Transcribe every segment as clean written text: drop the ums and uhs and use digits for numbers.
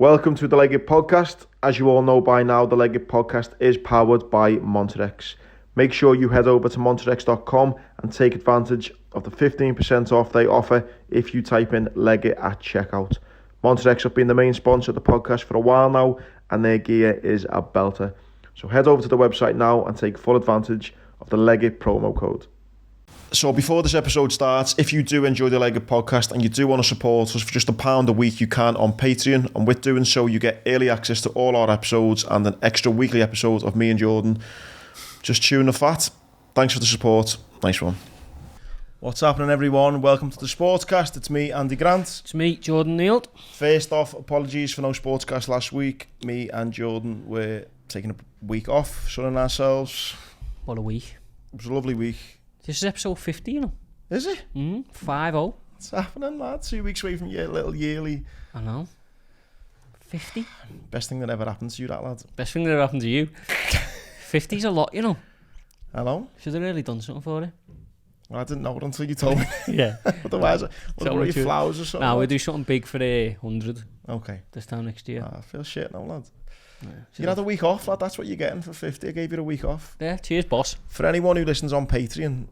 Welcome to the Legged Podcast. As you all know by now, the Legged Podcast is powered by Monterex. Make sure you head over to monterex.com and take advantage of the 15% off they offer if you type in Legged at checkout. Monterex have been the main sponsor of the podcast for a while now, and their gear is a belter. So head over to the website now and take full advantage of the Legged promo code. So before this episode starts, if you do enjoy the Legged Podcast and you do want to support us for just £1 a week, you can on Patreon. And with doing so, you get early access to all our episodes and an extra weekly episode of me and Jordan just chewing the fat. Thanks for the support. Nice one. What's happening, everyone? Welcome to the Sportscast. It's me, Andy Grant. It's me, Jordan Neal. First off, apologies for no Sportscast last week. Me and Jordan were taking a week off, sunning ourselves. What a week. It was a lovely week. This is episode 50, you know. Is it? 5-0. What's happening, lad? 2 weeks away from your little yearly. I know. 50. Best thing that ever happened to you, that lad. Best thing that ever happened to you. 50's a lot, you know. Hello? Should have really done something for it. Well, I didn't know it until you told me. Yeah. Otherwise, what were your flowers or something? No, we'll do something big for 100. Okay. This time next year. I feel shit now, lad. Yeah. You had a week off, lad. That's what you're getting for 50. I gave you a week off. Yeah, cheers, boss. For anyone who listens on Patreon,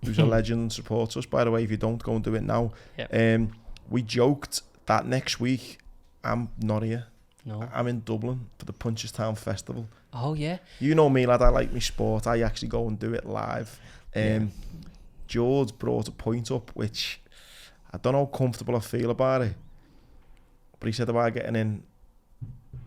who's a legend and supports us, by the way, if you don't, go and do it now. Yep. We joked that next week I'm not here. No. I'm in Dublin for the Punchestown Festival. Oh, yeah. You know me, lad. I like my sport. I actually go and do it live. George brought a point up, which I don't know how comfortable I feel about it. But he said about getting in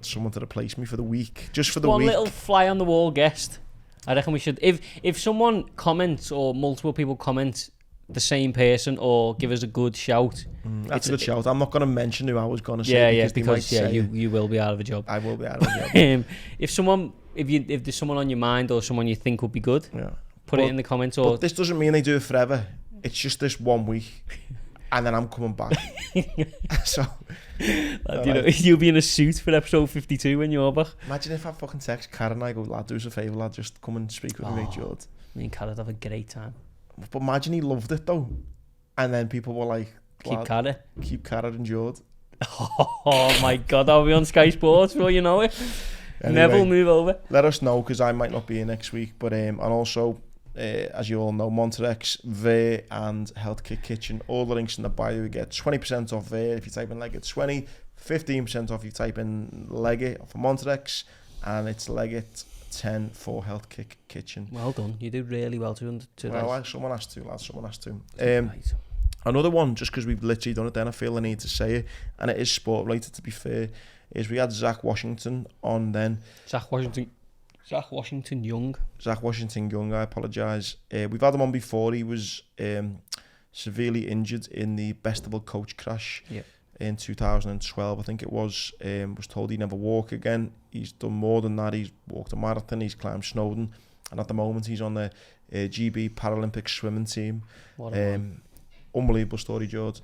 someone to replace me for the week, just for the One week. little fly on the wall guest. I reckon we should. If someone comments or multiple people comment the same person or give us a good shout, That's a good shout. I'm not going to mention who I was going to say. Because you will be out of a job. I will be out of a job. If there's someone on your mind or someone you think would be good, put it in the comments. But this doesn't mean they do it forever. It's just this 1 week, and then I'm coming back. So you'll be in a suit for episode 52 when you're back. Imagine if I fucking text Karen and I go, lad, do us a favour, lad, just come and speak with me, George. Me and Karen have a great time. But imagine he loved it though, and then people were like, keep Karen and George. Oh my god, I'll be on Sky Sports before you know it. Anyway, Never move over. Let us know, because I might not be here next week. But and also, as you all know, Monterex, Ver and Health Kick Kitchen, all the links in the bio. You get 20% off Ver if you type in Legged 20, 15% off if you type in Legged for Monterex, and it's Legged 10 for Health Kick Kitchen. Well done, you do really well to well, someone has to, lad, someone has to. Another one, just because we've literally done it then, I feel the need to say it, and it is sport related to be fair, is we had Zach Washington on then. Zach Washington Young, I apologise. We've had him on before. He was severely injured in the Bestival coach crash in 2012, I think it was. Was told he'd never walk again. He's done more than that. He's walked a marathon, he's climbed Snowdon, and at the moment he's on the GB Paralympic swimming team. Unbelievable story, George.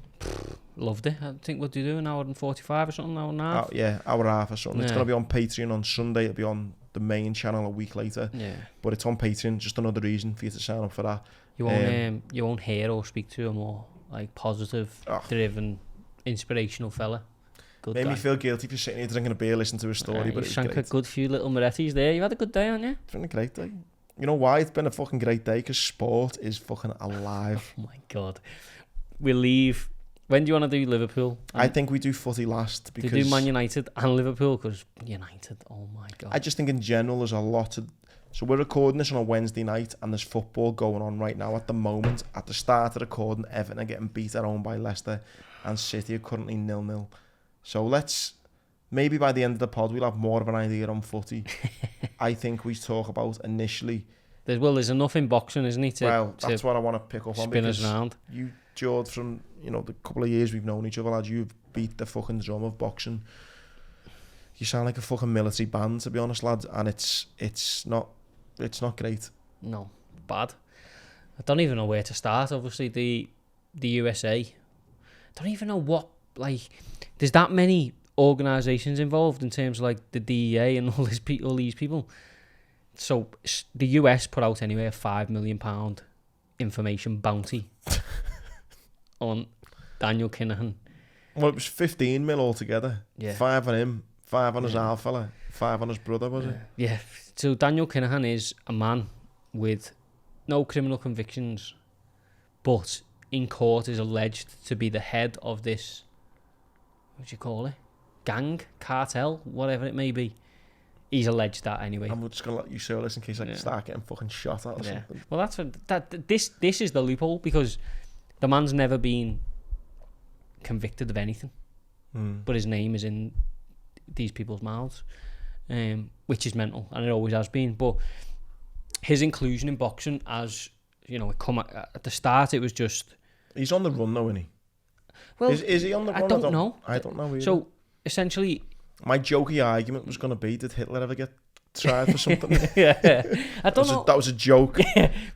Loved it. I think we'll do an hour and 45 or something, hour and a half. Hour and a half or something. Yeah. It's going to be on Patreon on Sunday. It'll be on the main channel a week later. Yeah. But it's on Patreon, just another reason for you to sign up for that. You won't hear or speak to a more like positive, driven, inspirational fella. Good Made guy. me feel guilty for sitting here drinking a beer, listening to his story. But you sank a good few little Morettis there. You had a good day, haven't you? It's been a great day. You know why it's been a fucking great day? Because sport is fucking alive. Oh my god. We'll leave. When do you want to do Liverpool? I think we do footy last. Because to do Man United and Liverpool, because United, oh my god. I just think in general there's a lot of... So we're recording this on a Wednesday night, and there's football going on right now at the moment. At the start of recording, Everton are getting beat at home by Leicester, and City are currently 0-0. So let's... Maybe by the end of the pod, we'll have more of an idea on footy. I think we talk about initially... There's enough in boxing, isn't it? That's what I want to pick up on. Spin us around. You, George, from the couple of years we've known each other, lads, you've beat the fucking drum of boxing. You sound like a fucking military band, to be honest, lads, and it's not great. No, bad. I don't even know where to start. Obviously, the USA. I don't even know what, like, there's that many organisations involved in terms of like the DEA and all these people. So the US put out anyway a £5 million information bounty on Daniel Kinahan Well, it was 15 mil altogether. Yeah. 5 on him, 5 on his half fella, 5 on his brother, was it? Yeah. So Daniel Kinahan is a man with no criminal convictions, but in court is alleged to be the head of this, what do you call it? Gang, cartel, whatever it may be. He's alleged that anyway. I'm just gonna let you show this in case I can start getting fucking shot at or something. Well, that's what, this is the loophole, because the man's never been convicted of anything, but his name is in these people's mouths, which is mental, and it always has been. But his inclusion in boxing, as you know, it come at the start, it was just. He's on the run though, isn't he? Well, is he on the run? I don't know. I don't know either. So essentially, my jokey argument was going to be, did Hitler ever get tried for something? I don't know. That was a joke.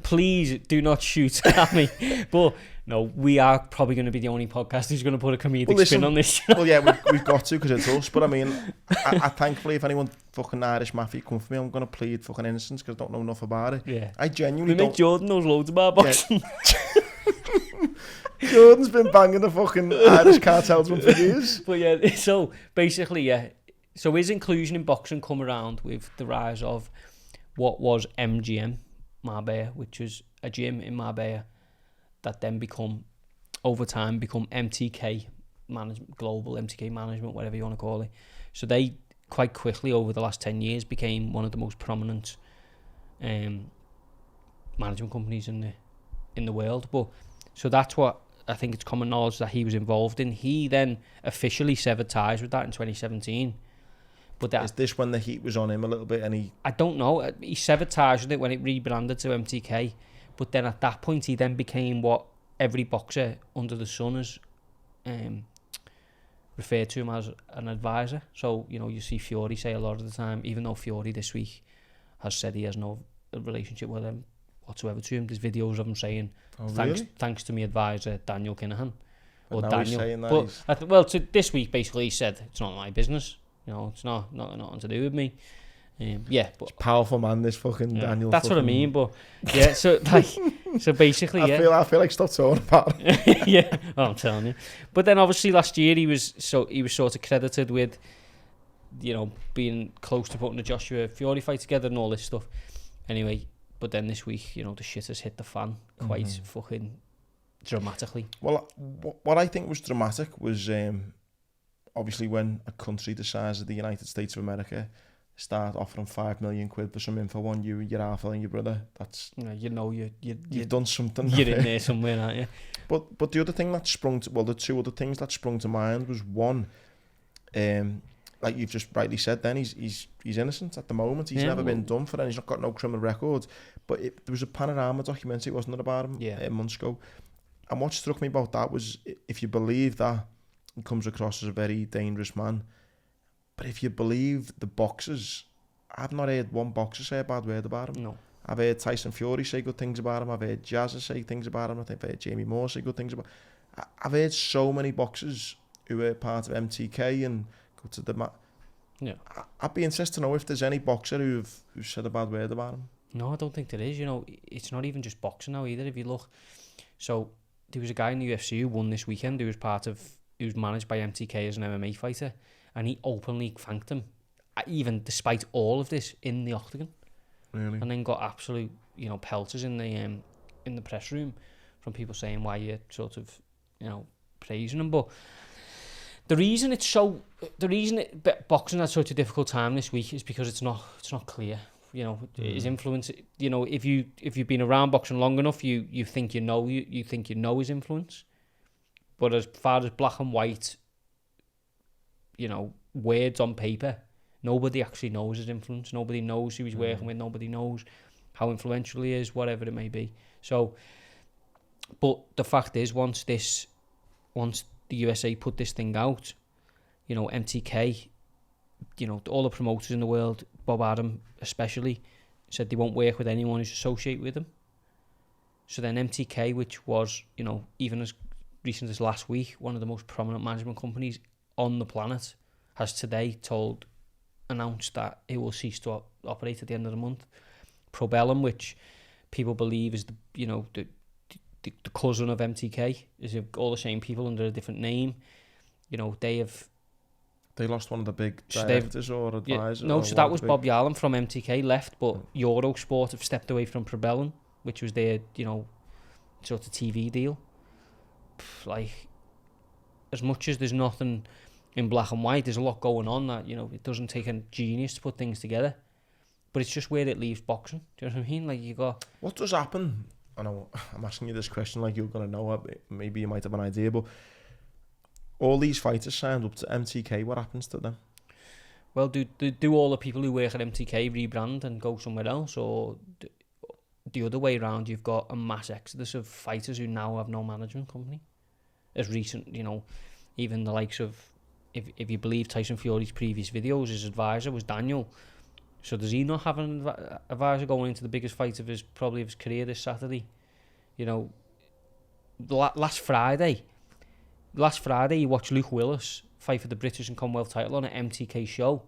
Please do not shoot at me. But no, we are probably going to be the only podcast who's going to put a comedic spin on this. Well, yeah, we've got to, because it's us. But I mean, I thankfully, if anyone fucking Irish mafia come for me, I'm going to plead fucking innocence because I don't know enough about it. Yeah. I genuinely don't. Jordan knows loads about boxing. Yeah. Jordan's been banging the fucking Irish cartels for years. But yeah, so basically, yeah. So his inclusion in boxing come around with the rise of what was MGM Marbella, which was a gym in Marbella that then over time become MTK management, global MTK management, whatever you want to call it. So they quite quickly over the last 10 years became one of the most prominent management companies in the world. But so that's what I think it's common knowledge that he was involved in. He then officially severed ties with that in 2017. But Is this when the heat was on him a little bit and he... I don't know. He severed ties with it when it rebranded to MTK. But then at that point, he then became what every boxer under the sun has referred to him as an advisor. So, you know, you see Fury say a lot of the time, even though Fury this week has said he has no relationship with him whatsoever to him. There's videos of him saying, thanks to me advisor, Daniel Kinahan. Or Daniel. He's saying that well, this week, basically, he said, it's not my business. You know, it's not nothing to do with me. Yeah, but it's a powerful man, this fucking Daniel. That's what I mean. But yeah, so basically, I feel like stop talking about it. Yeah, well, I'm telling you. But then obviously last year he was sort of credited with, you know, being close to putting the Joshua Fury fight together and all this stuff. Anyway, but then this week, you know, the shit has hit the fan quite fucking dramatically. Well, what I think was dramatic was obviously when a country the size of the United States of America start offering £5 million for some info on you, your half and your brother. That's you've done something. You're in there somewhere, aren't you? But the other thing that the two other things that sprung to mind was one, like you've just rightly said. Then he's innocent at the moment. He's never been done for, and he's not got no criminal record. But there was a Panorama documentary, wasn't there, about him months ago? And what struck me about that was, if you believe that, he comes across as a very dangerous man. But if you believe the boxers, I've not heard one boxer say a bad word about him. No. I've heard Tyson Fury say good things about him. I've heard Jazza say things about him. I've heard Jamie Moore say good things about him. I've heard so many boxers who were part of MTK and go to the mat. Yeah. I'd be interested to know if there's any boxer who've said a bad word about him. No, I don't think there is. You know, it's not even just boxing now either, if you look. So there was a guy in the UFC who won this weekend who was managed by MTK as an MMA fighter, and he openly thanked him, even despite all of this, in the octagon. Really? And then got absolute, you know, pelters in the press room from people saying why you're sort of, you know, praising him. But the reason boxing had such a difficult time this week is because it's not clear. You know, his influence. You know, if you've been around boxing long enough, you think you know his influence. But as far as black and white, you know, words on paper, nobody actually knows his influence. Nobody knows who he's working with. Nobody knows how influential he is, whatever it may be. So, but the fact is, once the USA put this thing out, you know, MTK, you know, all the promoters in the world, Bob Adam especially, said they won't work with anyone who's associated with them. So then MTK, which was, you know, even as recent as last week, one of the most prominent management companies on the planet, has today announced that it will cease to operate at the end of the month. Probellum, which people believe is the cousin of MTK, is all the same people under a different name. They lost one of the big So directors or advisors. no, so that was Bob Yallen from MTK left, but Eurosport have stepped away from Probellum, which was their, sort of TV deal. Like, as much as there's nothing in black and white, there's a lot going on that, it doesn't take a genius to put things together. But it's just where it leaves boxing. Do you know what I mean? Like, you got... What does happen? I know I'm asking you this question like you're going to know. Maybe you might have an idea, but all these fighters signed up to MTK. What happens to them? Well, do all the people who work at MTK rebrand and go somewhere else? Or the other way around, you've got a mass exodus of fighters who now have no management company? As recent, even the likes of... If you believe Tyson Fury's previous videos, his advisor was Daniel. So does he not have an advisor going into the biggest fight of his career this Saturday? Last Friday, you watched Luke Willis fight for the British and Commonwealth title on an MTK show.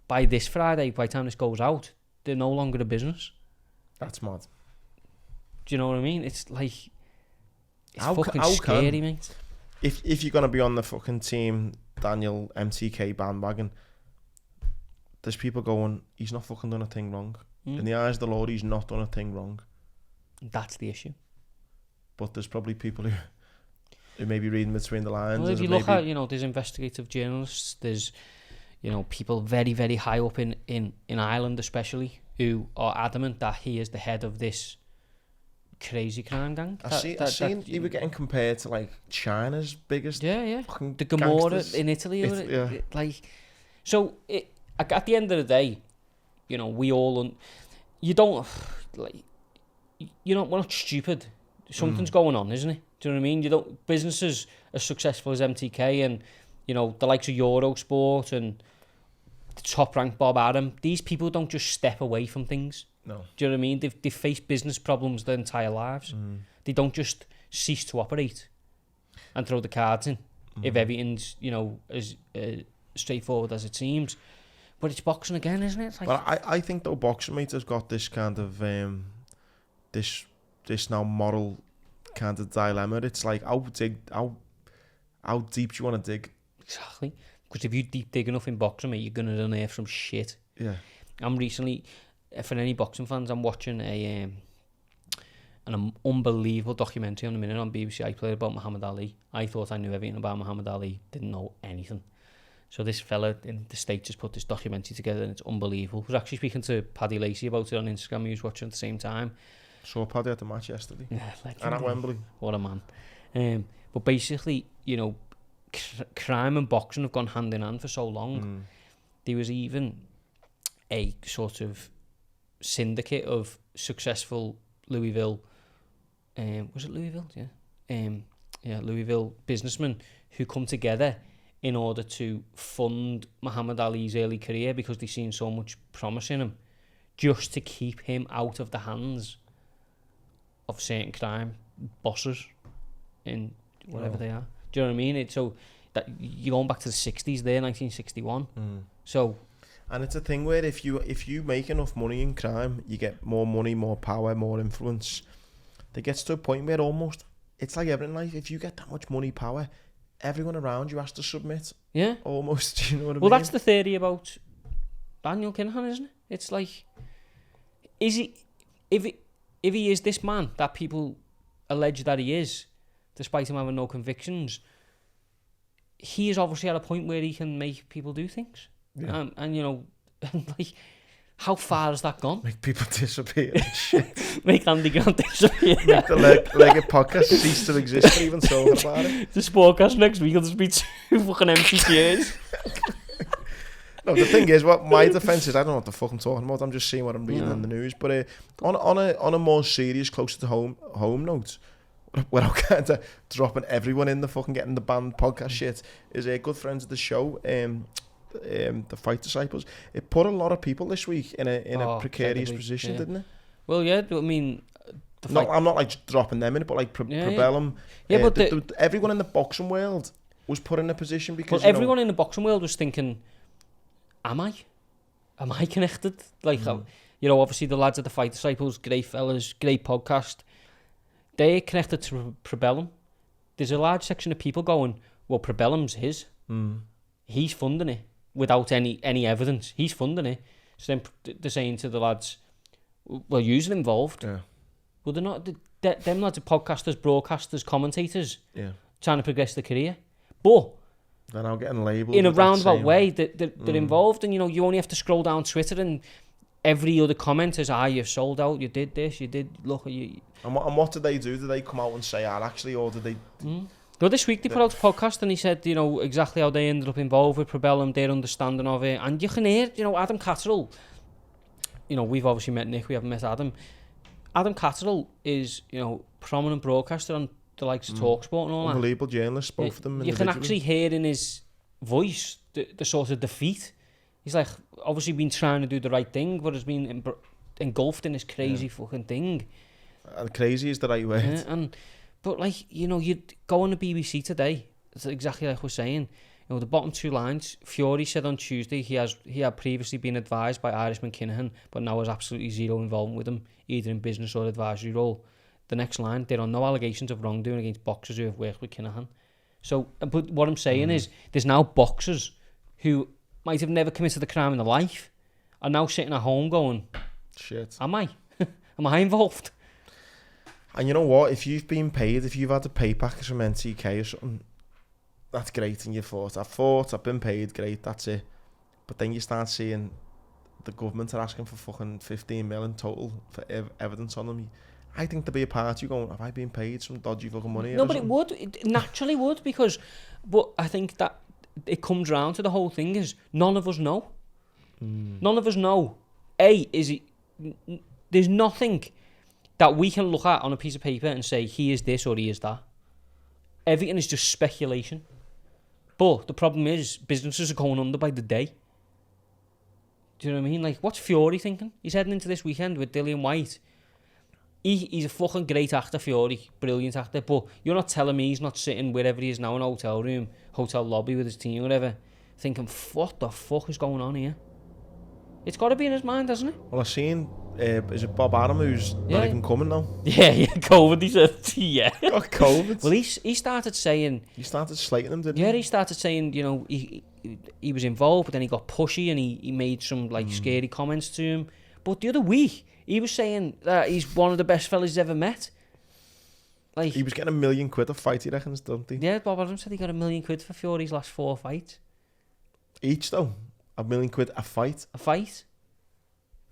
By this Friday, by the time this goes out, they're no longer a business. That's mad. Do you know what I mean? It's like... It's fucking scary, mate. If you're going to be on the fucking team Daniel MTK bandwagon, there's people going, he's not fucking done a thing wrong. In the eyes of the Lord, he's not done a thing wrong. That's the issue. But there's probably people who may be reading between the lines. Well, if you look at, there's investigative journalists, there's, people very, very high up in Ireland especially, who are adamant that he is the head of this crazy crime gang. I've seen he were getting compared to like China's biggest the Gomorrah in Italy. So at the end of the day, we all we're not stupid. Something's going on, isn't it? Do you know what I mean? Businesses as successful as MTK and the likes of Eurosport and the top ranked Bob Arum, these people don't just step away from things. No. Do you know what I mean? They've faced business problems their entire lives. They don't just cease to operate and throw the cards in if everything's, as straightforward as it seems. But it's boxing again, isn't it? But I think though boxing, mate, has got this kind of this now moral kind of dilemma. It's like how deep do you want to dig? Exactly. Because if you deep dig enough in boxing, mate, you're gonna unearth some shit. Yeah. I'm recently, for any boxing fans, I'm watching an unbelievable documentary on the minute on BBC iPlayer about Muhammad Ali. I thought I knew everything about Muhammad Ali, didn't know anything. So this fella in the States just put this documentary together and it's unbelievable. I was actually speaking to Paddy Lacey about it on Instagram. He was watching at the same time. Saw Paddy at the match yesterday. Yeah, and at Wembley. What a man. But basically, crime and boxing have gone hand in hand for so long. There was even a sort of syndicate of successful Louisville, was it Louisville? Yeah. Louisville businessmen who come together in order to fund Muhammad Ali's early career because they've seen so much promise in him, just to keep him out of the hands of certain crime bosses in whatever they are. Do you know what I mean? It's so that you're going back to the 60s there, 1961. So, and it's a thing where if you make enough money in crime, you get more money, more power, more influence. It gets to a point where almost it's like everything in life. If you get that much money, power, everyone around you has to submit. Yeah. Almost. Do you know what I mean? Well, that's the theory about Daniel Kinahan, isn't it? It's like, is he, if he is this man that people allege that he is, despite him having no convictions, he is obviously at a point where he can make people do things. Yeah. And like, how far has that gone? Make people disappear and shit. Make Andy Grant disappear. Make the Legged podcast cease to exist for even talking about it. The Sportcast next week will just be 2 fucking empty chairs. No, the thing is, what my defence is, I don't know what the fuck I'm talking about. I'm just seeing what I'm reading in the news. But on a more serious, closer to home note, without kind of dropping everyone in the fucking getting the banned podcast shit, is a good friends of the show, the Fight Disciples. It put a lot of people this week in a precarious position, didn't it? Well, yeah, I mean, I'm not like dropping them in it, but like Probellum. Yeah, but everyone in the boxing world was put in a position because everyone in the boxing world was thinking, am I connected? Like, obviously the lads at the Fight Disciples, great fellas, great podcast. They're connected to Probellum. There's a large section of people going, well, Probellum's his. He's funding it without any evidence. He's funding it. So then they're saying to the lads, well, you're involved. Yeah. Well, they're not. Them lads are podcasters, broadcasters, commentators. Yeah. Trying to progress their career. But they're now getting labelled in a roundabout way, they're involved. And, you only have to scroll down Twitter and every other comment is, you've sold out, you did this, you did, look at you. And what did they do? Did they come out and say, actually, or did they... Well, this week they put out a podcast and he said, exactly how they ended up involved with Probellum, their understanding of it. And you can hear, Adam Catterall, we've obviously met Nick, we haven't met Adam. Adam Catterall is, prominent broadcaster on the likes of TalkSport and all that. Unbelievable journalists, both of them. You can actually hear in his voice the sort of defeat. He's like, obviously been trying to do the right thing, but has been engulfed in this crazy fucking thing. And crazy is the right word. Yeah, but you'd go on the BBC today, it's exactly like we're saying. The bottom two lines, Fury said on Tuesday he had previously been advised by Irishman Kinahan, but now has absolutely zero involvement with him, either in business or advisory role. The next line, there are no allegations of wrongdoing against boxers who have worked with Kinahan. So, but what I'm saying is, there's now boxers who might have never committed a crime in their life, are now sitting at home going, shit, am I? Am I involved? And you know what? If you've been paid, if you've had a pay package from NTK or something, that's great. And you thought, I've been paid, great, that's it. But then you start seeing the government are asking for fucking 15 million total for evidence on them. I think there'd be a part you going, have I been paid some dodgy fucking money? No, but it would. It naturally would, because... But I think that it comes round to the whole thing is none of us know. None of us know. There's nothing that we can look at on a piece of paper and say, he is this or he is that. Everything is just speculation. But the problem is, businesses are going under by the day. Do you know what I mean? Like, what's Fury thinking? He's heading into this weekend with Dillian White. He's a fucking great actor, Fury. Brilliant actor. But you're not telling me he's not sitting wherever he is now in a hotel room, hotel lobby with his team or whatever, thinking, what the fuck is going on here? It's got to be in his mind, hasn't it? Well, I've seen, is it Bob Adam who's not even coming now? Yeah, COVID, he said, yeah. Got COVID? Well, he started saying... He started slating him, didn't he? Yeah, he started saying, he was involved, but then he got pushy and he made some, scary comments to him. But the other week, he was saying that he's one of the best fellas he's ever met. Like, he was getting £1 million a fight, he reckons, don't he? Yeah, Bob Adam said he got £1 million for Fury's last 4 fights. Each, though? £1 million a fight? A fight.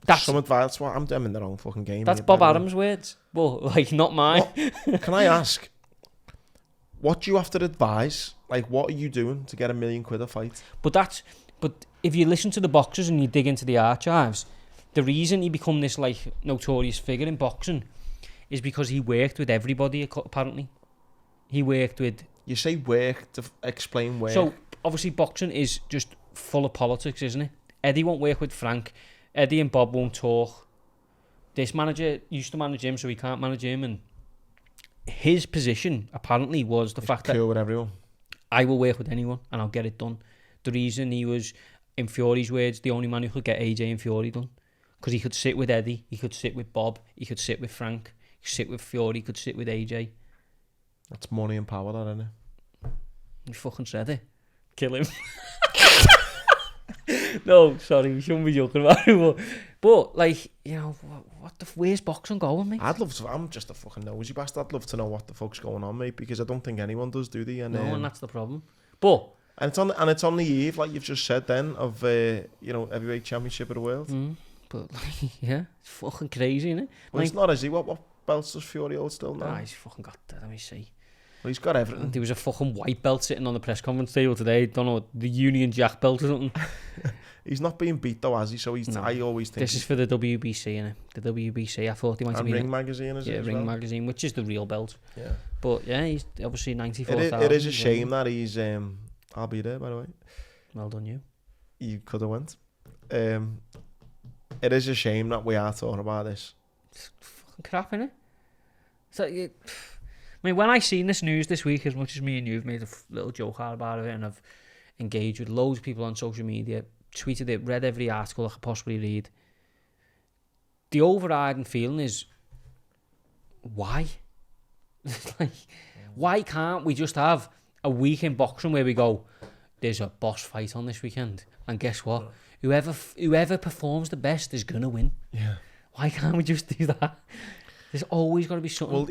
That's some advice. What I'm in the wrong fucking game. That's Bob Adams' words. Well, not mine. Can I ask, what do you have to advise? Like, what are you doing to get £1 million a fight? But if you listen to the boxers and you dig into the archives, the reason he become this notorious figure in boxing is because he worked with everybody. Apparently, he worked with. You say work to explain work. So obviously, boxing is just full of politics, isn't it? Eddie won't work with Frank. Eddie and Bob won't talk. This manager used to manage him, so he can't manage him. And his position, apparently, was the fact cool with everyone. I will work with anyone and I'll get it done. The reason he was, in Fury's words, the only man who could get AJ and Fury done. Because he could sit with Eddie, he could sit with Bob, he could sit with Frank, he could sit with Fury, he could sit with AJ. That's money and power, that, isn't it? You fucking said it. Kill him. No, sorry, we shouldn't be joking about it. But where's boxing going, mate? I'd love to. I'm just a fucking nosy bastard. I'd love to know what the fuck's going on, mate, because I don't think anyone does, do they? And, no, and that's the problem. But and it's on the eve, like you've just said, then of heavyweight championship of the world. But yeah, it's fucking crazy, isn't it? Well, it's not, is he? What belts does Fury hold still now? He's fucking got that. Let me see. Well, he's got everything. There was a fucking white belt sitting on the press conference table today. Don't know, the Union Jack belt or something. He's not being beat though, has he? So he's. No. I always think this is for the WBC, innit? The WBC. I thought he might have been. Ring Magazine, is it? Yeah, Ring Magazine, which is the real belt. Yeah. But yeah, he's obviously 94,000. It is a shame that he's. I'll be there, by the way. Well done, you. You could have went. It is a shame that we are talking about this. It's fucking crap, innit? So, I mean, when I seen this news this week, as much as me and you've made a little joke out about it, and I've engaged with loads of people on social media, tweeted it, read every article I could possibly read, the overriding feeling is, why? Why can't we just have a week in boxing where we go, there's a boss fight on this weekend, and guess what? Whoever performs the best is gonna win. Yeah. Why can't we just do that? There's always got to be something. Well,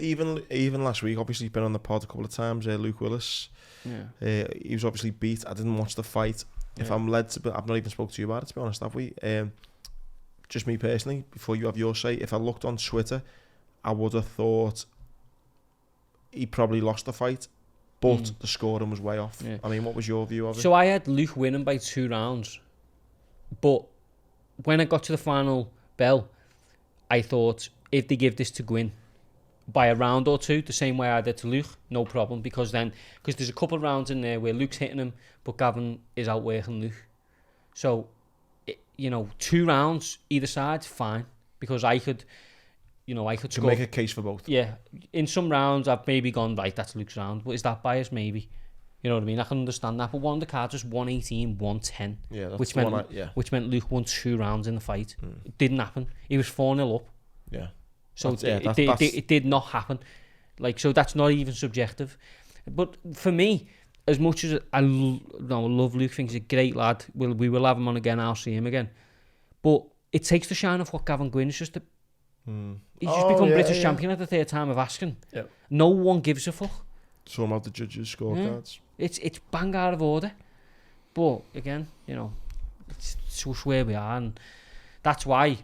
even last week, obviously, he's been on the pod a couple of times. Luke Willis. Yeah. He was obviously beat. I didn't watch the fight. If I'm led to, I've not even spoke to you about it, to be honest, have we? Just me personally, before you have your say, if I looked on Twitter, I would have thought he probably lost the fight, but the scoring was way off. Yeah. I mean, what was your view of it? So I had Luke winning by 2 rounds, but when I got to the final bell, I thought if they give this to Gwyn by a round or 2, the same way I did to Luke, no problem, because there's a couple of rounds in there where Luke's hitting him, but Gavin is outworking Luke. So, 2 rounds either side, fine, because I could score. Make a case for both. Yeah, in some rounds I've maybe gone, right, that's Luke's round, but is that biased? Maybe. You know what I mean? I can understand that, but one of the cards was 118, 110, yeah, that's which meant Luke won 2 rounds in the fight. It didn't happen. He was 4-0 up. Yeah. So it did not happen. So that's not even subjective. But for me, as much as I love Luke, thinks he's a great lad. We will have him on again. I'll see him again. But it takes the shine off what Gavin Gwyn's just. He's just become British champion at the 3rd time of asking. Yeah. No one gives a fuck. Some of the judges' scorecards. Yeah. It's bang out of order. But again, it's just where we are, and that's why.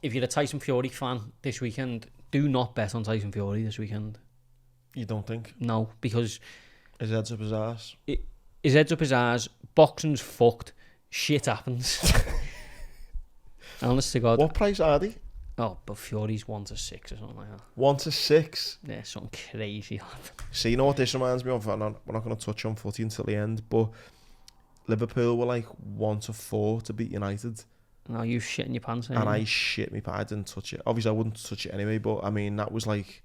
If you're a Tyson Fury fan this weekend, do not bet on Tyson Fury this weekend. You don't think? No, because his head's up his ass. His head's up his ass. Boxing's fucked. Shit happens. Honest to God. What price are they? Oh, but Fury's 1-6 or something like that. 1-6? Yeah, something crazy. See, you know what this reminds me of? We're not going to touch on footy until the end, but Liverpool were like 1-4 to beat United. No, you shitting your pants. And I shit me pants. I didn't touch it. Obviously, I wouldn't touch it anyway, but I mean, that was like,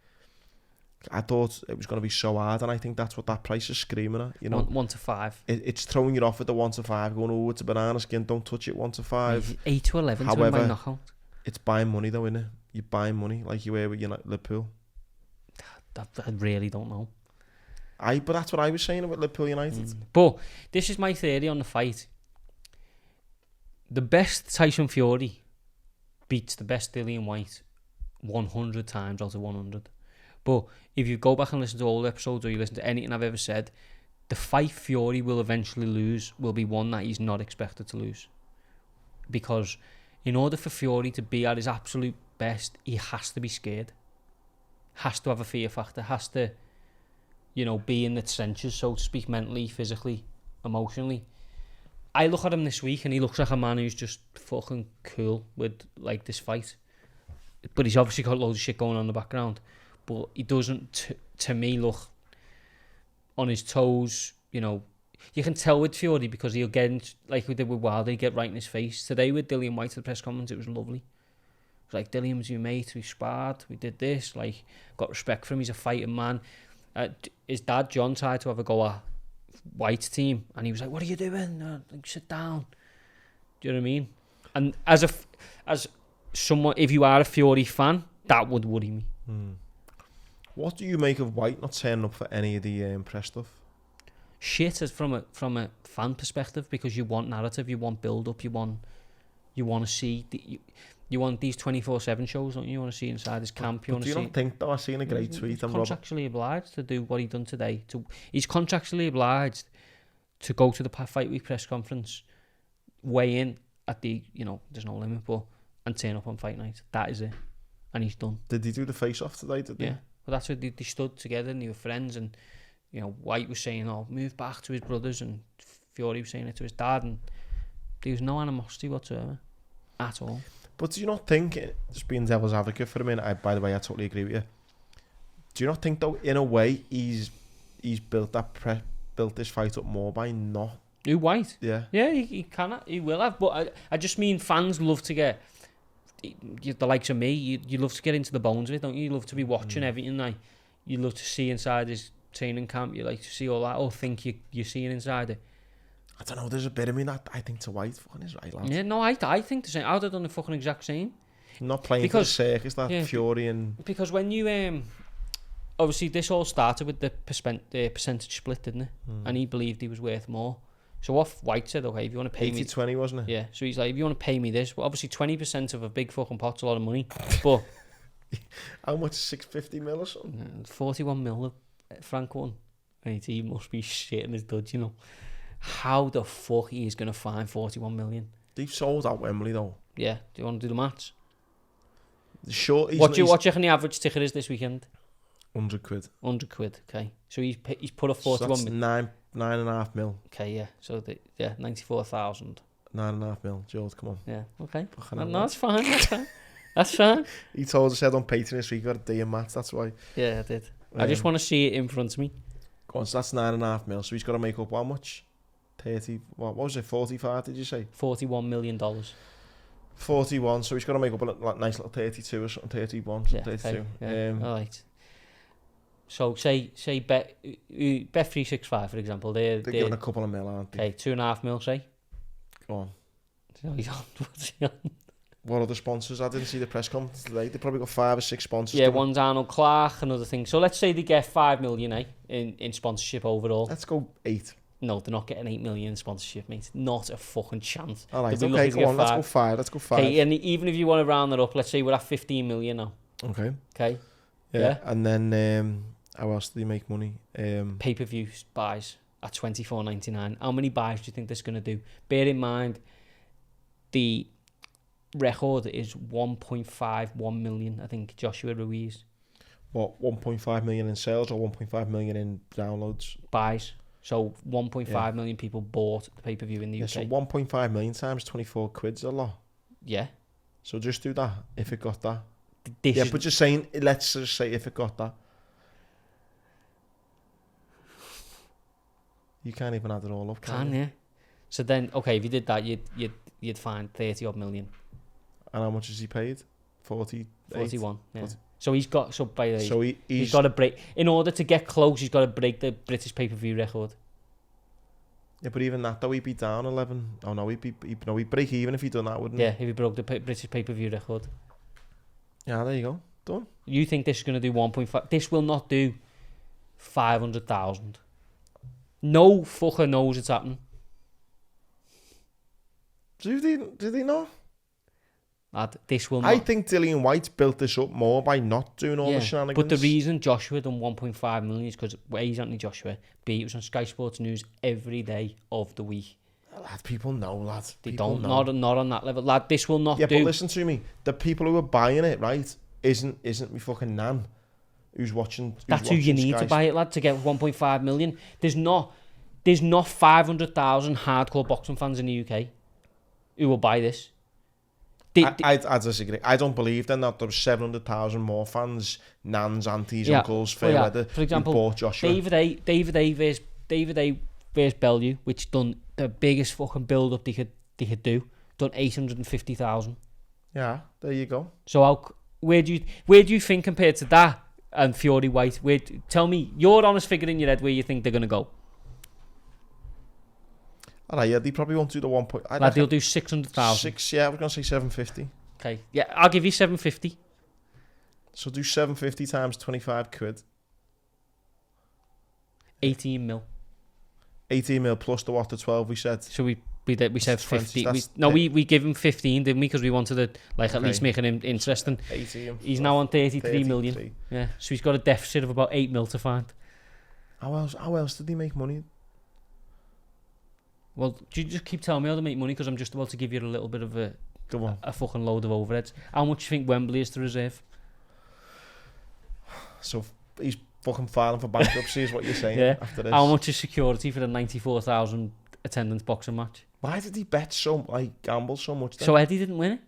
I thought it was going to be so hard, and I think that's what that price is screaming at. 1-5. It's throwing you off at the 1-5, going, oh, it's a banana skin, don't touch it, 1-5. 8-11 to win by knockout. It's buying money though, isn't it? You're buying money like you were with Liverpool. I really don't know. But that's what I was saying about Liverpool United. But this is my theory on the fight. The best Tyson Fury beats the best Dillian White 100 times out of 100. But if you go back and listen to all the episodes, or you listen to anything I've ever said, the fight Fury will eventually lose will be one that he's not expected to lose. Because in order for Fury to be at his absolute best, he has to be scared. Has to have a fear factor. Has to, be in the trenches, so to speak, mentally, physically, emotionally. I look at him this week and he looks like a man who's just fucking cool with like this fight. But he's obviously got loads of shit going on in the background. But he doesn't, to me, look on his toes. You can tell with Fury because he'll get in, like we did with Wilder, he'll get right in his face. Today with Dillian White at the press conference, it was lovely. It was like, Dillian was your mate, we sparred, we did this, like, got respect for him, he's a fighting man. His dad, John, tried to have a go at White's team, and he was like, what are you doing? Sit down. Do you know what I mean? And as someone, if you are a Fury fan, that would worry me. What do you make of White not turning up for any of the press stuff? Shit, as from a fan perspective, because you want narrative, you want build up, you want to see you want these 24/7 shows, don't you? You want to see inside his camp. Do you not think though? I seen a great tweet. He's contractually obliged to do what he done today. He's contractually obliged to go to the Fight Week press conference, weigh in at the there's no limit, and turn up on fight night. That is it, and he's done. Did he do the face off today? Yeah, well that's what they stood together and they were friends, and White was saying, "Oh, move back to his brothers," and Fury was saying it to his dad, and there was no animosity whatsoever at all. But do you not think, just being devil's advocate for a minute, by the way, I totally agree with you. Do you not think, though, in a way, he's built this fight up more by not? Who, White? Yeah. Yeah, he will have. But I just mean fans love to get, the likes of me, you love to get into the bones of it, don't you? You love to be watching everything. Like, you love to see inside his training camp. You like to see all that, or think you're seeing inside it. I don't know, there's a bit of me that I think to White fucking is right, lad. Yeah, no, I think the same. I would have done the fucking exact same. Not playing for the circus, that Fury and... Because when you... obviously, this all started with the percentage split, didn't it? And he believed he was worth more. So what White said, okay, if you want to pay me... 80-20, wasn't it? Yeah, so he's like, if you want to pay me this, well, obviously 20% of a big fucking pot's a lot of money, but... How much? 650 mil or something? 41 mil Frank won. And he must be shitting his duds, you know. How the fuck he is going to find 41 million? They've sold out Wembley, though. Yeah, do you want to do the maths? Sure. What do you reckon the average ticket is this weekend? 100 quid. 100 quid, okay. So he's put a 41 so that's nine and a half mil. Okay, yeah. So, 94,000. 9.5 mil. George, come on. Yeah, okay. No, that's fine, that's fine. That's fine. He told us, said on Patreon this week, got a D in maths, that's why. Yeah, I did. I just want to see it in front of me. Go on, so that's 9.5 mil. So he's got to make up how much? 30, what was it, 45, did you say? $41 million. 41, so he's got to make up a nice little 32 or something, 31, something, 32. Okay, yeah. All right. So say Bet365, for example, they're giving a couple of mil, aren't they? Okay, 2.5 mil, say. Go on. So he's on. What's he on? What other sponsors? I didn't see the press conference today. They probably got 5 or 6 sponsors. Yeah, one's Arnold Clark, another thing. So let's say they get 5 million, in sponsorship overall. Let's go 8. No, they're not getting 8 million in sponsorship, mate. Not a fucking chance. All right, okay, go on. Let's go 5. Let's go 5. Okay, and even if you want to round that up, let's say we're at 15 million now. Okay. Okay. Yeah. And then how else do they make money? Pay-per-view buys at $24.99. How many buys do you think that's going to do? Bear in mind, the record is 1.51 million, I think, Joshua Ruiz. What, 1.5 million in sales or 1.5 million in downloads? Buys. So 1.5 million people bought the pay-per-view in the UK. So 1.5 million times 24 quid's a lot. Yeah. So just do that, if it got that. But just saying, let's just say if it got that. You can't even add it all up, can you? Yeah. So then, okay, if you did that, you'd find 30 odd million. And how much has he paid? 41. Yeah. 40. So he's got he's got to break in order to get close. He's got to break the British pay-per-view record. Yeah, but even that though, he'd be down 11. Oh no, he'd break even if he'd done that, wouldn't he? Yeah, if he broke the British pay-per-view record. Yeah, there you go. Done. You think this is going to do 1.5? This will not do 500,000. No fucker knows it's happening. Do they not? This will not. I think Dillian White built this up more by not doing all the shenanigans. But the reason Joshua done 1.5 million is because A, he's Anthony Joshua, B, it was on Sky Sports News every day of the week. Lad, people know, lad. They people don't, know. not on that level. Lad, this will not do. Yeah, but listen to me. The people who are buying it, right, isn't me fucking nan who's watching. That's who you need to buy it, lad, to get 1.5 million. There's not 500,000 hardcore boxing fans in the UK who will buy this. I disagree. I don't believe then that there's 700,000 more fans, nans, aunties, uncles, fair weather, for example, who bought Joshua. David A versus Bellew, which done the biggest fucking build up they could do, done 850,000. Yeah, there you go. So where do you think compared to that and Fury White? Tell me your honest figure in your head where you think they're gonna go. Alright, yeah, they probably won't do the 1 point. They'll do 600,000. Yeah, we're gonna say 750. Okay, yeah, I'll give you 750. So do 750 times 25 quid. 18 mil. 18 mil plus the 12 we said. So we said 50. We give him 15, didn't we? Because we wanted to at least make him interesting. 18. He's now on 33 million. Yeah, so he's got a deficit of about 8 mil to find. How else did he make money? Well, do you just keep telling me how to make money? Because I'm just about to give you a little bit of a fucking load of overheads. How much do you think Wembley is to reserve? So he's fucking filing for bankruptcy is what you're saying after this. How much is security for the 94,000 attendance boxing match? Why did he gamble so much then? So Eddie didn't win it?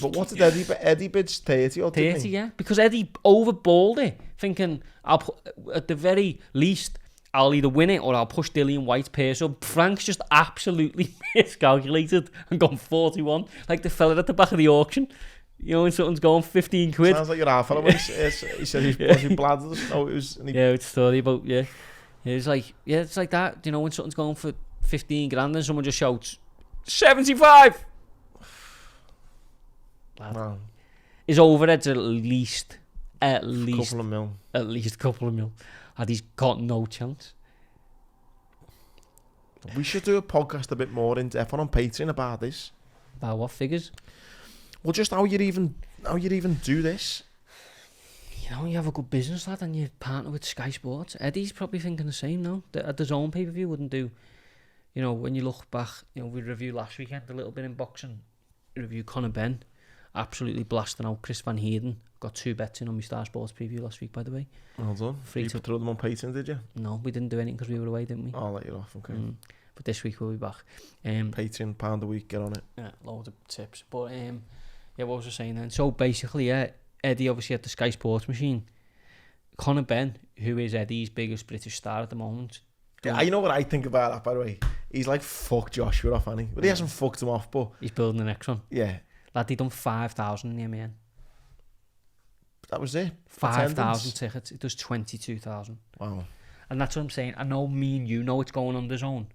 But what did Eddie bid? Eddie bids 30 or 30, yeah. Because Eddie overballed it, thinking, at the very least, I'll either win it or I'll push Dillian White's purse up. Frank's just absolutely miscalculated and gone 41, like the fella at the back of the auction. You know, when something's going 15 quid. Sounds like your half fella. He said he's bladders. No, it was. It's a story about it's like that. You know, when something's going for 15 grand and someone just shouts 75. Wow. His overheads at least couple of mil. At least a couple of mil. And he's got no chance. We should do a podcast a bit more in depth on Patreon about this. About what figures? Well, just how you even do this. You know, you have a good business, lad, and you partner with Sky Sports. Eddie's probably thinking the same now. At the Zone pay-per-view wouldn't do. You know, when you look back, you know, we reviewed last weekend a little bit in boxing. We reviewed Conor Ben, absolutely blasting out Chris Van Heerden. Got 2 bets in on my Star Sports preview last week, by the way. Well done. You throw them on Patreon, did you? No, we didn't do anything because we were away, didn't we? I'll let you off, okay. But this week we'll be back. Patreon, £1 a week, get on it. Yeah, loads of tips. But yeah, what was I saying then? So basically, yeah, Eddie obviously had the Sky Sports machine. Conor Ben, who is Eddie's biggest British star at the moment. Yeah, you know what I think about that, by the way? He's like fucked Joshua off, hasn't he? But he hasn't fucked him off, but... He's building the next one. Yeah. Lad, he done 5,000 in the MEN. That was it? 5,000 tickets. It does 22,000. Wow. And that's what I'm saying. I know me and you know it's going on the Zone.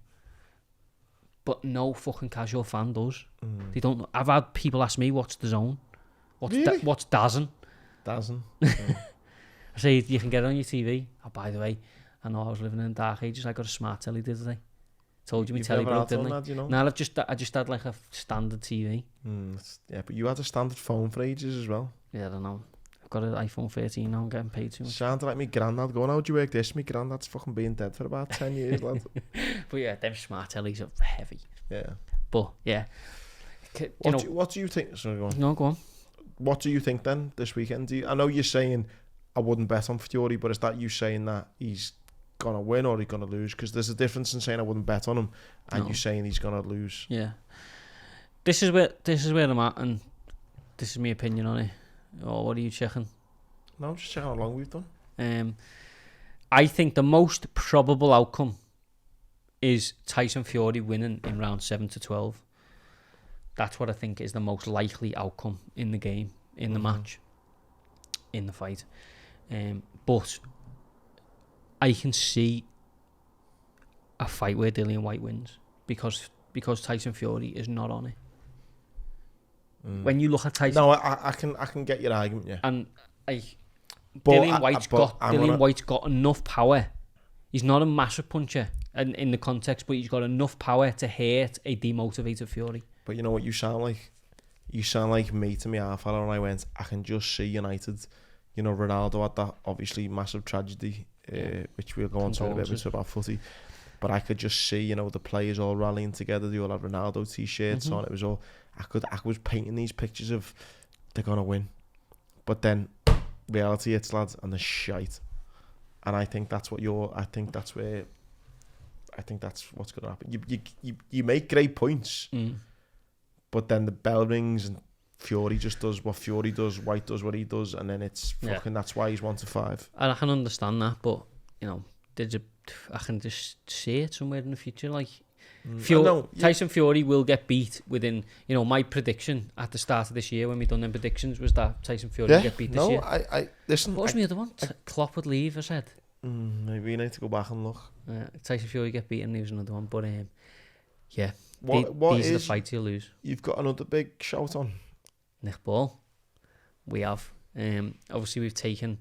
But no fucking casual fan does. They don't know. I've had people ask me, what's the Zone? What's DAZN? DAZN. I say, you can get it on your TV. Oh, by the way, I know I was living in the dark ages. I got a smart telly, did I? Told you my telly broke, didn't I? You know? No, I just had like a standard TV. Yeah, but you had a standard phone for ages as well. Yeah, I don't know. I've got an iPhone 13 now. I'm getting paid too much. Sounded like me granddad going, how'd you work this? My granddad's fucking been dead for about 10 years, lad. But yeah, them smart tellies are heavy. Yeah. But yeah. What do you think? Sorry, go on. No, go on. What do you think then this weekend? I know you're saying I wouldn't bet on Fury, but is that you saying that he's gonna win or he's gonna lose? Because there's a difference in saying I wouldn't bet on him and you saying he's gonna lose. Yeah. This is where I'm at, and this is my opinion on it. Oh, what are you checking? No, I'm just checking how long we've done. I think the most probable outcome is Tyson Fury winning in round 7 to 12. That's what I think is the most likely outcome in the game, in the match, in the fight. But I can see a fight where Dillian White wins because Tyson Fury is not on it. When you look at Tyson, no, I can get your argument, yeah. And Dillian White's got enough power. He's not a massive puncher in the context, but he's got enough power to hurt a demotivated Fury. But you know what you sound like? You sound like me to me half hour, and I went, I can just see United. You know, Ronaldo had that obviously massive tragedy, which we'll go on to in a bit about footy. But I could just see, you know, the players all rallying together. They all had Ronaldo t-shirts on. It was all, I was painting these pictures of they're gonna win, but then reality hits, lads, and they're shite. And I think that's what I think that's what's gonna happen. You make great points, but then the bell rings and Fury just does what Fury does, White does what he does, and then it's fucking. That's why he's 1 to 5. And I can understand that, but you know, I can just see it somewhere in the future. Like Tyson Fury will get beat within. You know, my prediction at the start of this year when we done them predictions was that Tyson Fury would get beat this year. I listen. What was my other one? Klopp would leave. I said. Maybe you need to go back and look. Tyson Fury get beaten. And leaves another one, but yeah. What these is are the fights you'll lose. You've got another big shout on. Nick Ball. We have. Obviously, we've taken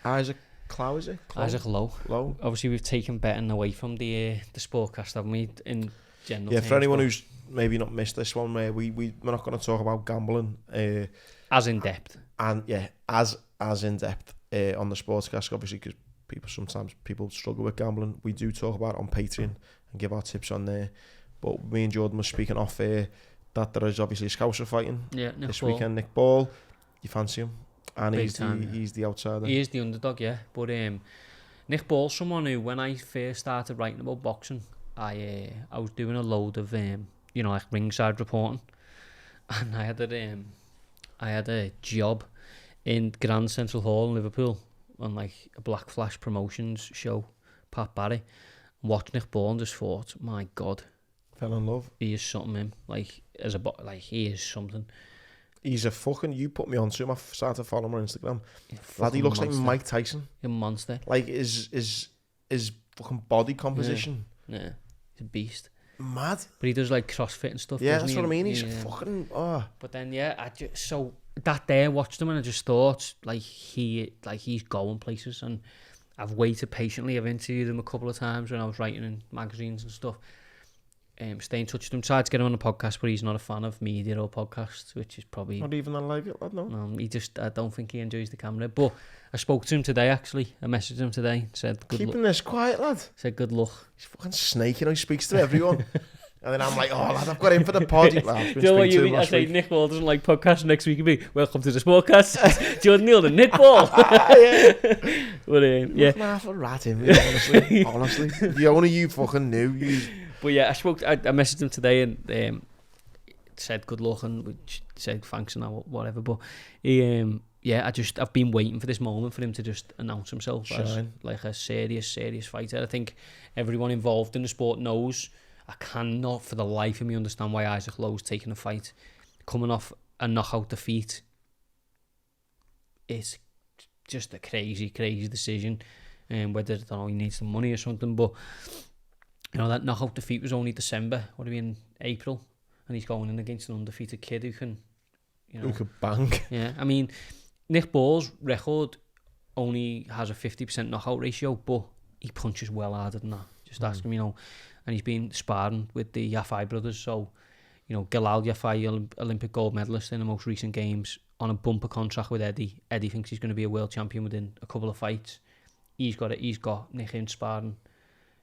Isaac Clow, is it? Isaac Lowe. Lowe. Obviously, we've taken betting away from the SPORTCAST, haven't we? In general. Yeah, for anyone who's maybe not missed this one, where we're not going to talk about gambling. As in depth. And yeah, as in depth on the SPORTCAST, obviously, because sometimes people struggle with gambling. We do talk about it on Patreon and give our tips on there. But me and Jordan were speaking off that there is obviously a Scouser fighting this weekend. Nick Ball, you fancy him? And he's the outsider. He is the underdog, yeah. But Nick Ball's someone who, when I first started writing about boxing, I was doing a load of like ringside reporting, and I had a job in Grand Central Hall in Liverpool on like a Black Flash Promotions show. Pat Barry, watched Nick Ball and just thought, my God. Fell in love. He is something, him. He is something. He's a fucking. You put me onto him. I started following him on Instagram. Lad, he looks monster. Like Mike Tyson. A monster. Like his fucking body composition. Yeah, he's a beast. Mad. But he does like CrossFit and stuff. Yeah, that's what I mean. He's fucking. Oh. But then so that day I watched him and I just thought he's going places, and I've waited patiently. I've interviewed him a couple of times when I was writing in magazines and stuff. stay in touch with him. Tried to get him on a podcast, but he's not a fan of media or podcasts, which is probably... Not even on live, lad, no? No, I don't think he enjoys the camera. But I spoke to him today, actually. I messaged him today. Said, Keeping this quiet, lad. Said, good luck. He's fucking snake, he speaks to everyone. And then I'm like, oh, lad, I've got him for the pod. Lad, do you know what you mean? I say, Nick Ball doesn't like podcasts. Next week he'll be, welcome to the SPORTCAST. Jordan Neal and Nick Ball. But, yeah. Half a rat in me, honestly. The only you fucking knew. But yeah, I messaged him today and said good luck and said thanks and whatever. But I've been waiting for this moment for him to just announce himself as like a serious fighter. I think everyone involved in the sport knows. I cannot for the life of me understand why Isaac Lowe's taking a fight. Coming off a knockout defeat. It's just a crazy decision. Whether, I don't know, he needs some money or something, but you know, that knockout defeat was only December, would have been April, and he's going in against an undefeated kid who can, who could bang. Yeah, I mean, Nick Ball's record only has a 50% knockout ratio, but he punches well harder than that. Just ask him, and he's been sparring with the Yafai brothers, so, Galal Yafai, Olympic gold medalist in the most recent games, on a bumper contract with Eddie. Eddie thinks he's going to be a world champion within a couple of fights. He's got Nick in sparring.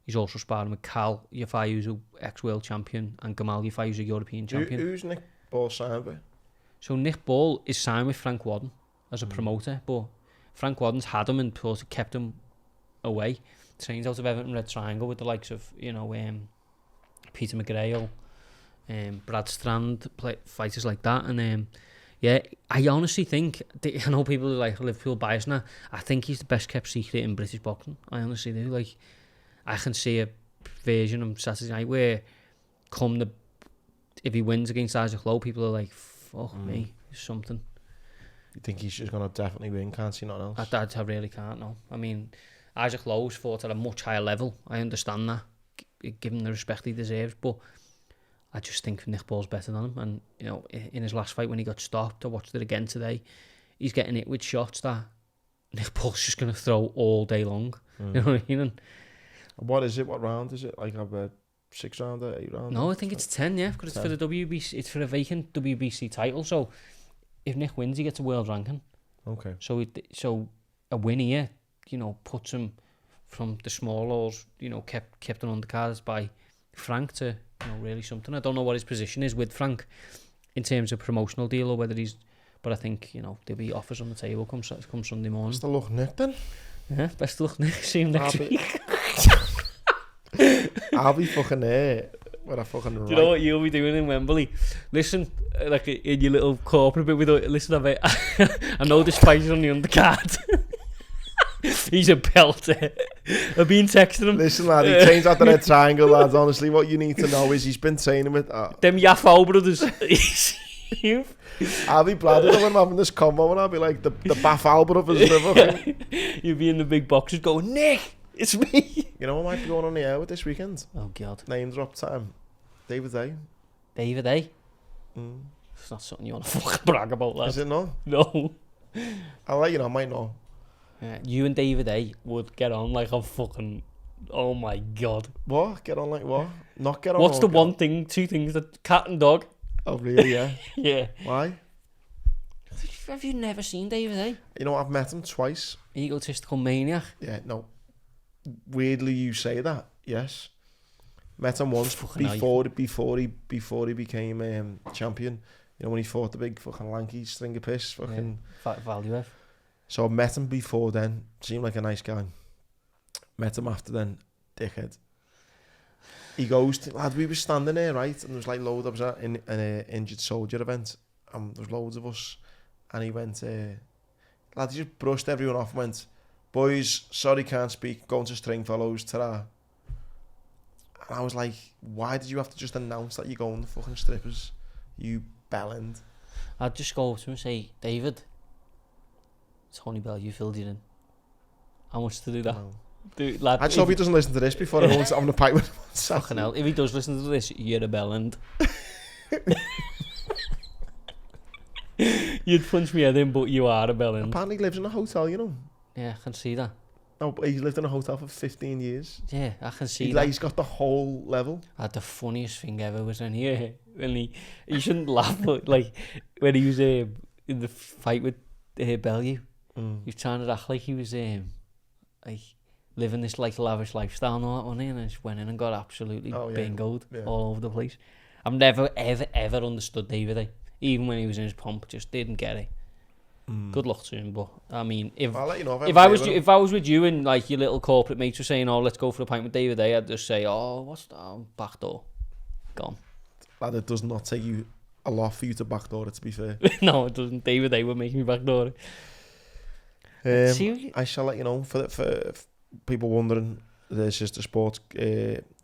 He's also sparring with Cal Yafai, who's an ex-world champion, and Gamal Yafai, who's a European champion. Who's Nick Ball signed with? So Nick Ball is signed with Frank Wadden as a promoter, but Frank Wadden's had him and sort of kept him away. Trains out of Everton Red Triangle with the likes of, Peter McGrail, Brad Strand, fighters like that. And I honestly think, I know people are like Liverpool bias now, I think he's the best kept secret in British boxing. I honestly do. Like, I can see a version on Saturday night where if he wins against Isaac Lowe, people are like, fuck me, something. You think he's just going to definitely win, can't see nothing else? I really can't, no. I mean, Isaac Lowe's fought at a much higher level. I understand that, given the respect he deserves, but I just think Nick Ball's better than him. And, in his last fight when he got stopped, I watched it again today, he's getting hit with shots that Nick Ball's just going to throw all day long. You know what I mean? And what is it? What round is it? Like a 6 rounder, 8 rounder? No, I think it's 10, yeah, because it's for the WBC. It's for a vacant WBC title. So if Nick wins, he gets a world ranking. Okay. So a win here, puts him from the small halls, kept on undercards by Frank to, really something. I don't know what his position is with Frank in terms of promotional deal or whether he's, but I think, there'll be offers on the table come Sunday morning. Best of luck, Nick, then. Yeah, best of luck, Nick. See him next week. I'll be fucking there. When I fucking Do you know what you'll be doing in Wembley? Listen, like in your little corporate bit with listen, I know this fight is on the undercard. He's a belter. I've been texting him. Listen, lad, he changed out the red triangle, lads. Honestly, what you need to know is he's been training with them Yafo brothers. I'll be blooded when I'm having this combo and I'll be like the Bafal brothers. You'll be in the big boxes going, Nick, it's me. You know what might be going on the air with this weekend? Oh, God. Name drop time. David A. David A? It's not something you want to fucking brag about, lad. Is it not? No. I'll let you know, I might know. Yeah, you and David A would get on like a fucking... Oh, my God. What? Get on like what? Not get on. What's the one thing, two things, that cat and dog? Oh, really, yeah? Yeah. Why? Have you never seen David A? You know, I've met him twice. Egotistical maniac. Yeah, no. Weirdly, you say that. Yes. Met him once before he became champion. You know, when he fought the big fucking lanky string of piss. Fucking... Yeah. Value. So I met him before then. Seemed like a nice guy. Met him after then. Dickhead. He goes to, lad, we were standing there, right? And there was like loads of us in an injured soldier event. And there was loads of us. And he went, lad, he just brushed everyone off and went, boys, sorry, can't speak, going to Stringfellows, ta-ra. And I was like, why did you have to just announce that you're going to fucking strippers? You bellend. I'd just go up to him and say, David, Tony Bell, you filled you in. How much to do that? No. Dude, lad, I just hope he doesn't listen to this before everyone's having a pipe with him. Fucking hell. If he does listen to this, you're a bellend. You'd punch me head in, but you are a bellend. Apparently he lives in a hotel, you know. Yeah, I can see that. No, but he's lived in a hotel for 15 years. Yeah, I can see that. He's got the whole level. The funniest thing ever was when he shouldn't laugh, but like when he was in the fight with Bellew, he was trying to act like he was like living this like lavish lifestyle and all that, wasn't he? And just went in and got absolutely bingoed all over the place. I've never ever understood David. Even when he was in his pomp, just didn't get it. Good luck to him, but I mean, I'll let you know if I was with you and like your little corporate mates were saying, "Oh, let's go for a pint with David," I'd just say, "Oh, what's that? Back door, gone." Lad, it does not take you a lot for you to backdoor it, to be fair. No, it doesn't. David would make me backdoor it. I shall let you know. For people wondering, this is the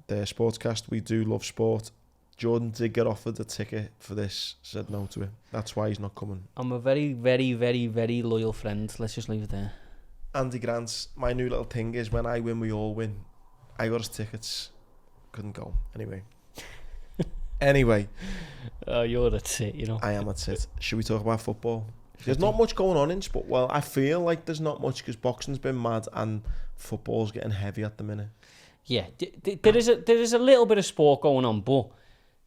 SPORTCAST. We do love sport. Jordan did get offered a ticket for this, said no to it. That's why he's not coming. I'm a very, very, very, very loyal friend. Let's just leave it there. Andy Grant, my new little thing is when I win, we all win. I got his tickets. Couldn't go. Anyway. You're at it, you know. I am at it. Should we talk about football? There's not much going on in sport. Well, I feel like there's not much because boxing's been mad and football's getting heavy at the minute. Yeah. There is a little bit of sport going on, but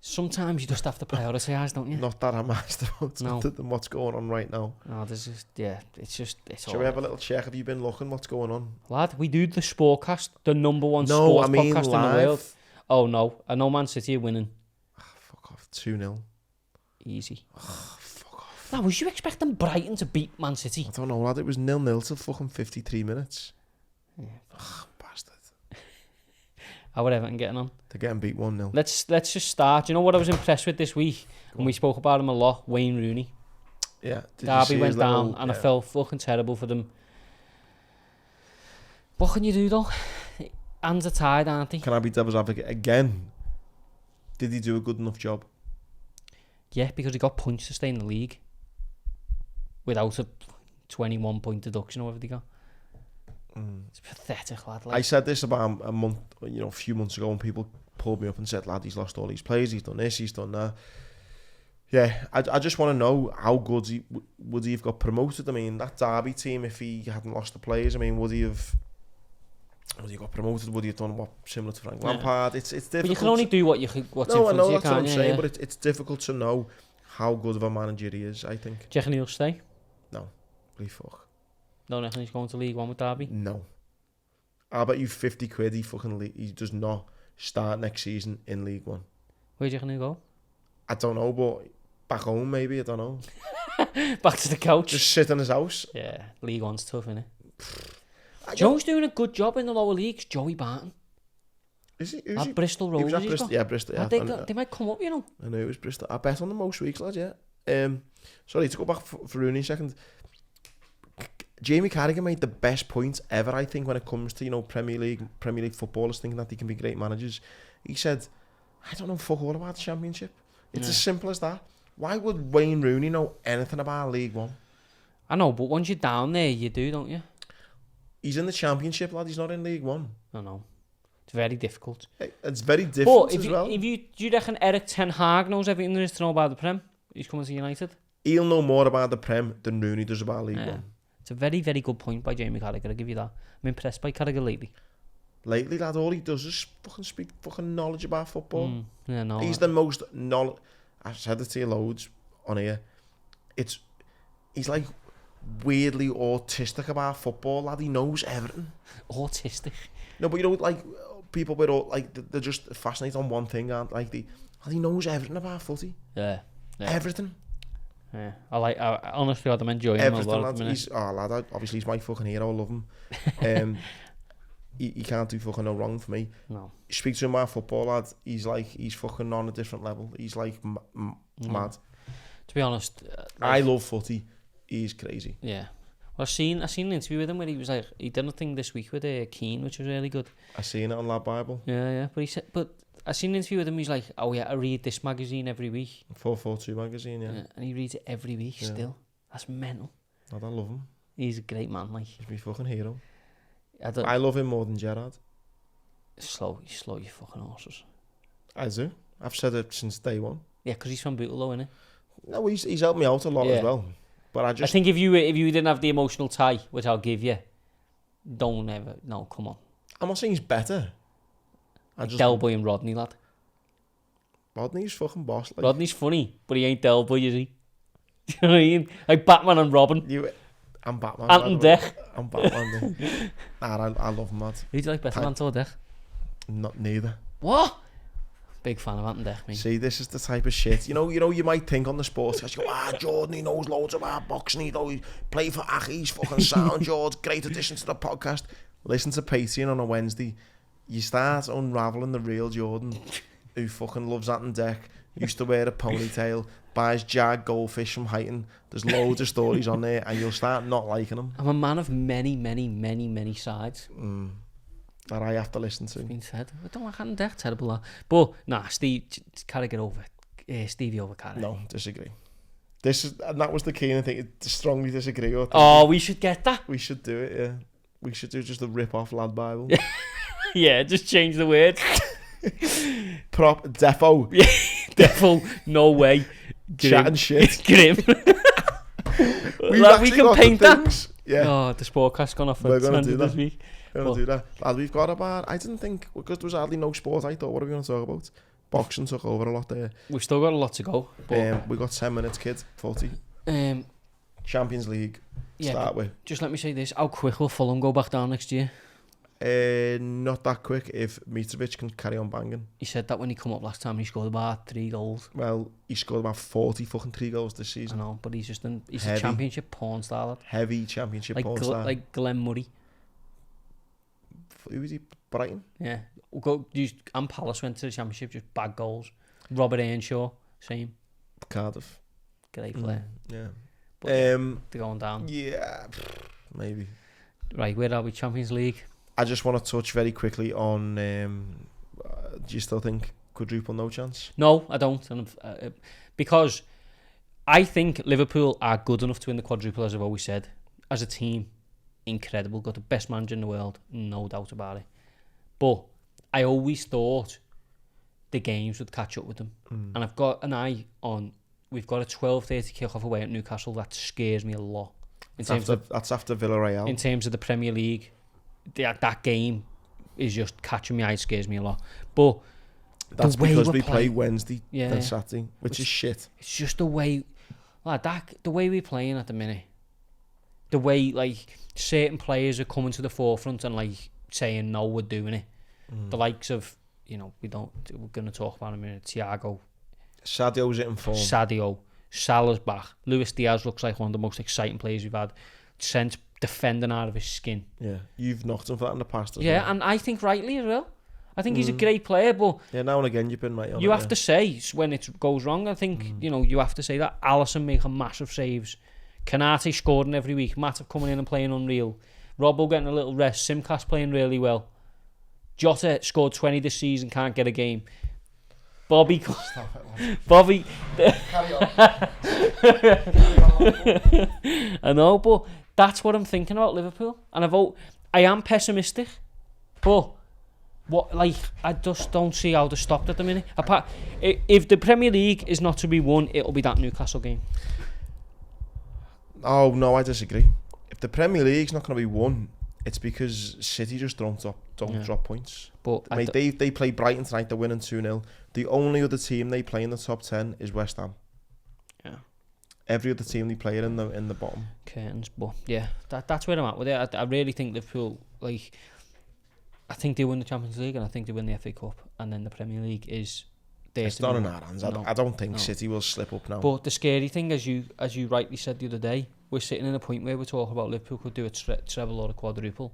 sometimes you just have to prioritise, don't you? Not that I'm asked about what's going on right now. No, there's just, it's Shall we have a little check? Have you been looking? What's going on? Lad, we do the Sportcast, the number one sports podcast live. in the world. Oh no, I know Man City are winning. Fuck off, 2-0. Easy. Fuck off. Now, was you expecting Brighton to beat Man City? I don't know, lad. It was 0-0 till fucking 53 minutes. Yeah. Bastard. How are Everton getting on? They're getting beat 1-0. Let's just start. You know what I was impressed with this week? And we spoke about him a lot. Wayne Rooney. Yeah. Derby went down and I felt fucking terrible for them. What can you do though? Hands are tied, aren't they? Can I be devil's advocate again? Did he do a good enough job? Yeah, because he got points to stay in the league without a 21-point deduction or whatever they got. It's pathetic, lad. I said this about a few months ago when people pulled me up and said, lad, he's lost all these players, he's done this, he's done that. Yeah, I just want to know how good would he have got promoted? I mean, that Derby team, if he hadn't lost the players, I mean, would he got promoted? Would he have done similar to Frank Lampard? It's difficult. But you can only do what's in front I know of you, that's what I'm saying, yeah. but it's difficult to know how good of a manager he is, I think. Do you reckon he'll stay? No, please fuck. Don't reckon he's going to League One with Derby? No. I bet you 50 quid he does not start next season in League One. Where do you reckon he'll go? I don't know, but back home maybe, I don't know. Back to the couch? Just sit in his house. Yeah, League One's tough, isn't it? Joe's doing a good job in the lower leagues. Joey Barton. Is he? At Bristol Rovers. Bristol. Yeah, they might come up, you know. I know it was Bristol. I bet on them most weeks, lad. Yeah. Sorry to go back for Rooney a second. Jamie Carragher made the best points ever, I think, when it comes to Premier League footballers thinking that they can be great managers. He said, "I don't know fuck all about the Championship. It's as simple as that. Why would Wayne Rooney know anything about League One?" I know, but once you're down there, you do, don't you? He's in the Championship, lad. He's not in League One. I know. It's very difficult. It's very difficult as well. Do you reckon Eric Ten Hag knows everything there is to know about the Prem? He's coming to United. He'll know more about the Prem than Rooney does about League One. It's a very, very good point by Jamie Carragher. I'll give you that. I'm impressed by Carragher lately. Lately, lad, all he does is fucking speak fucking knowledge about football. Yeah, no. He's the most knowledge. I've said it to you loads on here. He's like weirdly autistic about football, lad. He knows everything. Autistic? No, but like people with they're just fascinated on one thing, aren't like he knows everything about footy. Yeah. Everything. Yeah, I honestly, I'm enjoying everything, him a lot. Lad, obviously he's my fucking hero. I love him. He can't do fucking no wrong for me. No. Speak to him about football, lad. He's fucking on a different level. He's like mad. To be honest, I love footy. He's crazy. Yeah. Well, I seen an interview with him where he was like, he did a thing this week with Keane, which was really good. I seen it on Lad Bible. Yeah. But I seen an interview with him. He's like, oh yeah, I read this magazine every week. 442 magazine, yeah. And he reads it every week still. That's mental. I love him. He's a great man, like. He's my fucking hero. I love him more than Gerrard. Slow you fucking horses. I do. I've said it since day one. Yeah, because he's from Bootle, though, isn't he? No, he's helped me out a lot as well. But I think if you didn't have the emotional tie, which I'll give you, Don't ever. No, come on. I'm not saying he's better. Del Boy and Rodney, lad. Rodney's fucking boss. Like. Rodney's funny, but he ain't Del Boy, is he? Do you know what I mean? Like Batman and Robin. I'm Batman. Ant and Dec. I'm Batman. Nah, I love him, lad. Who do you like better, Ant or Dec? Not neither. What? Big fan of Ant and Dec, mate. See, this is the type of shit. You know, you might think on the sports, you go, Jordan, he knows loads about boxing. He played for Aki. He's fucking sound, George. Great addition to the podcast. Listen to Patreon on a Wednesday. You start unraveling the real Jordan, who fucking loves Ant and Dec. Used to wear a ponytail, buys jag goldfish from Highton. There's loads of stories on there, and you'll start not liking him. I'm a man of many, many, many, many sides. That I have to listen to. Been said. I don't like Ant and Dec, terrible that. But nah, Carragher over. Stevie over Carragher. No, disagree. And that was the key thing. Strongly disagree. We should get that. We should do it. Yeah, we should do just a rip off Lad Bible. Yeah, just change the words. Prop defo. Yeah, defo. No way. Chat and shit. Grim. We can paint that. Yeah. Oh, the Sportcast gone off. We're gonna do that this week. We're gonna do that. Lad, we've got about. I didn't think because there was hardly no sport. I thought, what are we gonna talk about? Boxing took over a lot there. We've still got a lot to go. But we got 10 minutes, kid. 40. Champions League. Yeah, start with. Just let me say this: how quick will Fulham go back down next year? Not that quick if Mitrovic can carry on banging. He said that when he come up last time, he scored about 3 goals. Well, he scored about 40 fucking 3 goals this season. I know, but he's a championship porn star, lad. Heavy championship porn star. Like Glenn Murray. Who was he? Brighton? Yeah. And Palace went to the championship, just bad goals. Robert Earnshaw, same. Cardiff. Great player. Yeah. But they're going down. Yeah, maybe. Right, where are we? Champions League? I just want to touch very quickly on, do you still think quadruple no chance? No, I don't. Because I think Liverpool are good enough to win the quadruple, as I've always said. As a team, incredible. Got the best manager in the world, no doubt about it. But I always thought the games would catch up with them. And I've got an eye on, we've got a 12:30 kick-off away at Newcastle. That scares me a lot. That's after Villarreal. In terms of the Premier League, that game is just catching me eye, scares me a lot. But that's because we play Wednesday and Saturday, which is shit. It's just the way, like that, the way we're playing at the minute. The way like certain players are coming to the forefront and like saying no, we're doing it. The likes of, we're going to talk about in a minute. Thiago, Sadio's in form. Salah's back. Luis Diaz looks like one of the most exciting players we've had since defending out of his skin. Yeah, you've knocked him for that in the past as well. Yeah, and I think rightly as well. I think he's a great player, but now and again you've been right on you have to say when it goes wrong. I think you have to say that. Alisson making massive saves, Kanate scoring every week, Matip coming in and playing unreal, Robbo getting a little rest, Simcast playing really well, Jota scored 20 this season, can't get a game. Bobby, Carry on. I know, but that's what I'm thinking about Liverpool, and I am pessimistic, but I just don't see how they're stopped at the minute. Apart, if the Premier League is not to be won, it'll be that Newcastle game. Oh no, I disagree. If the Premier League's not going to be won, it's because City just don't drop points. But they play Brighton tonight. They're winning 2-0. The only other team they play in the top 10 is West Ham. Yeah. Every other team they play in the bottom. Curtains, but yeah, that's where I'm at with it. I really think Liverpool, I think they win the Champions League and I think they win the FA Cup, and then the Premier League is there. It's not in our hands. I don't think City will slip up now. But the scary thing, as you rightly said the other day, we're sitting in a point where we're talking about Liverpool could do a treble or a quadruple.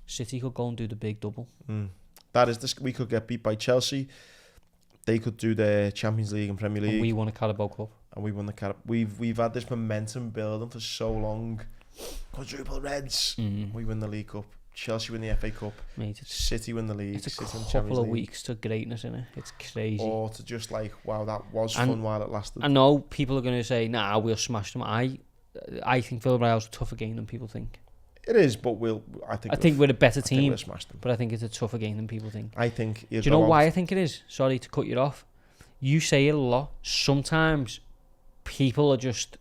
City could go and do the big double. That is we could get beat by Chelsea. They could do the Champions League and Premier League. And we won a Carabao Cup. And we won the Carabao. We've had this momentum building for so long. Quadruple Reds. We win the League Cup. Chelsea win the FA Cup. Mate, City win the league. It's a City couple of weeks to greatness, isn't it? It's crazy. Or to just wow, that was fun while it lasted. I know people are going to say, nah, we'll smash them. I think Villarreal's a tougher game than people think. It is, but I think we're a better team. We'll smash them. But I think it's a tougher game than people think. I think. Do you know why I think it is? Sorry to cut you off. You say it a lot. Sometimes people are just,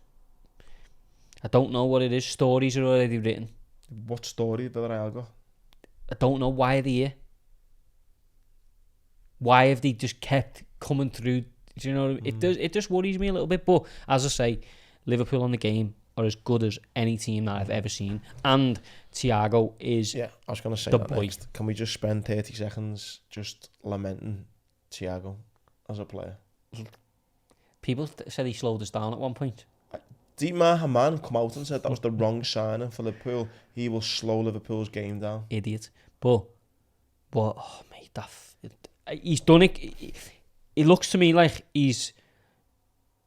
I don't know what it is. Stories are already written. What story did Real got? I don't know why are they here. Why have they just kept coming through? Do you know what I mean? It just worries me a little bit. But as I say, Liverpool on the game are as good as any team that I've ever seen. And Thiago is I was going to say the that boy. next. Can we just spend 30 seconds just lamenting Thiago as a player? People said he slowed us down at one point. Dietmar Hamann come out and said that was the wrong signing for Liverpool. He will slow Liverpool's game down. Idiot. But oh mate, he's done it. It looks to me like he's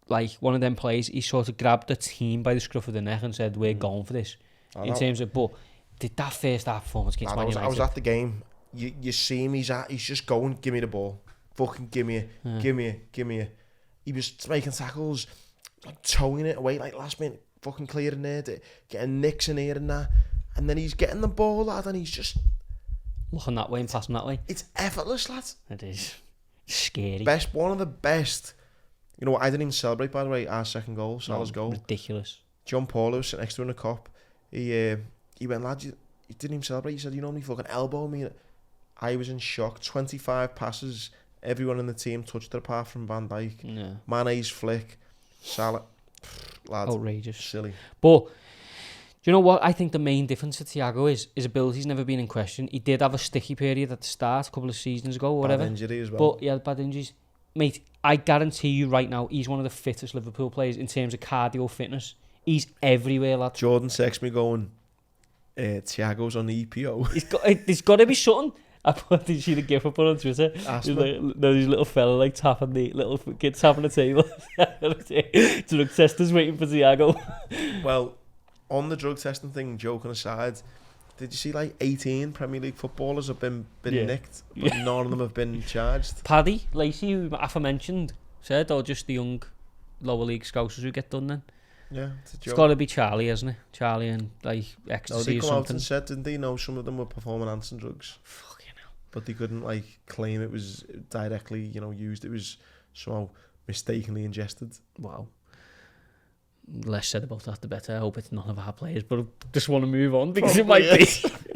like one of them players. He sort of grabbed the team by the scruff of the neck and said, "We're going for this." In terms of, but did that first half performance against Man United? I was at the game. You see him. He's just going. Give me the ball. Fucking give me it. He was making tackles, like towing it away, like last minute, fucking clearing it, getting nicks in here and that, and then he's getting the ball, lad, and he's just looking that way and passing that way. It's effortless, lad. It is scary. One of the best. You know what? I didn't even celebrate, by the way, our second goal, Salah's goal. Ridiculous. John Paul, who was sitting next to him in a cop, he went, lad, you didn't even celebrate. He said, you know, me fucking elbow me. I was in shock. 25 passes. Everyone in the team touched it apart from Van Dijk. Yeah. Mane's flick. Salah. Lad. Outrageous. Silly. But, do you know what? I think the main difference to Thiago is his ability's never been in question. He did have a sticky period at the start, a couple of seasons ago or whatever. Bad injury as well. But he had bad injuries. Mate, I guarantee you right now, he's one of the fittest Liverpool players in terms of cardio fitness. He's everywhere, lad. Jordan texts me going, Thiago's on the EPO. There's got to be something. Did you see the gif I put on Twitter? There's these little fella like tapping the little kids tapping the table. Drug testers waiting for Thiago. Well, on the drug testing thing, joking aside, did you see like 18 Premier League footballers have been nicked, but none of them have been charged? Paddy Lacey, who aforementioned, said, or just the young lower league scousers who get done then? Yeah, it's got to be Charlie, hasn't it? Charlie and like ecstasy or something. No, they come out and said, didn't they? No, some of them were performing enhancing drugs. Fucking hell. But they couldn't like claim it was directly, used. It was somehow mistakenly ingested. Wow. Less said about that, the better. I hope it's none of our players, but I just want to move on because it might be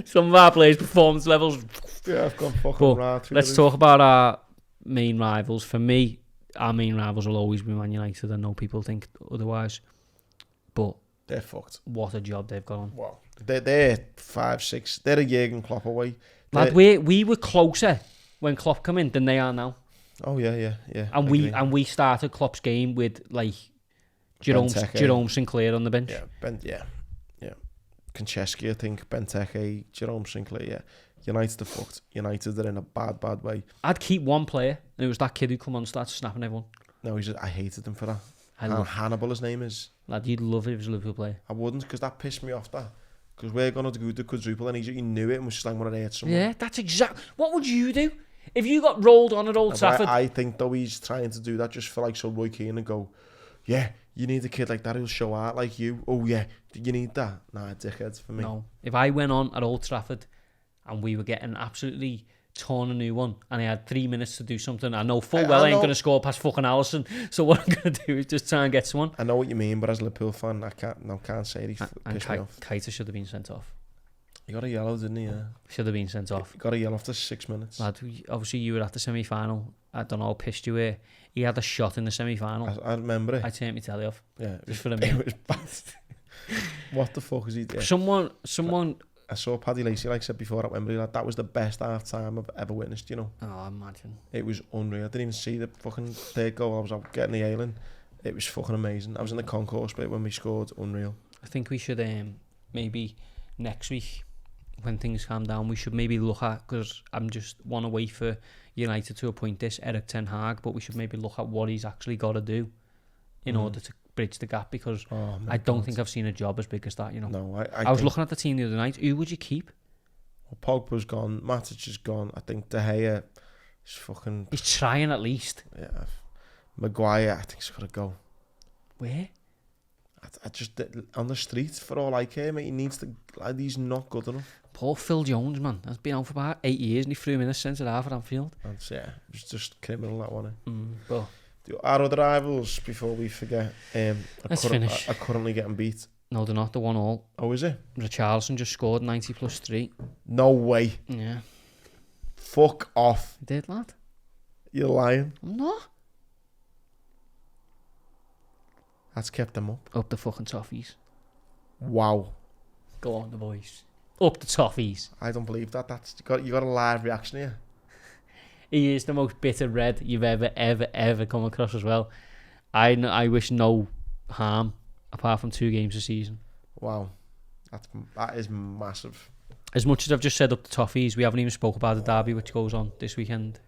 some of our players' performance levels. Yeah, I've gone fucking right. Let's talk about our main rivals. For me, our main rivals will always be Man United. I know people think otherwise, but they're fucked. What a job they've got on. Wow. They're 5, 6. They're a Jurgen Klopp away. Lad, we were closer when Klopp came in than they are now. Oh yeah. And we started Klopp's game with like Jerome Sinclair on the bench. Yeah. Konchesky, I think, Benteke, Jerome Sinclair. United are fucked. United are in a bad way. I'd keep one player, and it was that kid who come on and started snapping everyone. No, I hated him for that. Hannibal, his name is. Lad, you'd love it if he was a Liverpool player. I wouldn't, because that pissed me off. Because we're going to do the quadruple, and he knew it and was just like, want to hurt someone. Yeah, that's exactly. What would you do if you got rolled on at Old Trafford? I think though he's trying to do that just for like so Roy Keane and go, yeah, you need a kid like that who'll show out like you. Oh yeah, you need that. Nah, dickheads for me. No, if I went on at Old Trafford and we were getting absolutely torn a new one and I had 3 minutes to do something, I know full well I ain't going to score past fucking Alisson, so what I'm going to do is just try and get someone. I know what you mean, but as a Liverpool fan, I can't say he pissed me off. Keita should have been sent off. He got a yellow, didn't he? Yeah. Should have been sent off. He got a yellow after 6 minutes. Lad, obviously you were at the semi-final. I don't know how pissed you were. He had a shot in the semi-final. I remember it. I turned my telly off. Yeah, just for a minute. It was bad. What the fuck is he doing? Someone. I saw Paddy Lacey, like I said before, at Wembley. Like, that was the best half time I've ever witnessed. Oh, I imagine. It was unreal. I didn't even see the fucking third goal. I was out getting the ailing. It was fucking amazing. I was in the concourse bit when we scored. Unreal. I think we should maybe next week, when things calm down, we should maybe look at, because I'm just want to wait for United to appoint this Erik ten Hag, but we should maybe look at what he's actually got to do in order to bridge the gap, because I don't think I've seen a job as big as that. No, I was looking at the team the other night. Who would you keep? Well, Pogba's gone. Matic is gone. I think De Gea is fucking. He's trying at least. Yeah, Maguire, I think he's got to go. Where? I just on the street for all I care, mate. He needs to. He's not good enough. Poor Phil Jones, man. That's been out for about 8 years, and he threw him in a centre half at Anfield. It was just criminal, that one. But our other rivals, before we forget, let's finish. are currently getting beat No, they're not. They're 1-1. Oh, is it? Richarlison just scored 90 plus 3. No way. Yeah. Fuck off. He did, lad. You're lying. I'm not. That's kept them up. Up the fucking toffees. Wow. Go on, the boys. Up the toffees. I don't believe that. You got a live reaction here. He is the most bitter red you've ever come across as well. I wish no harm apart from 2 games a season. Wow. That is massive. As much as I've just said up the toffees, we haven't even spoke about the derby which goes on this weekend.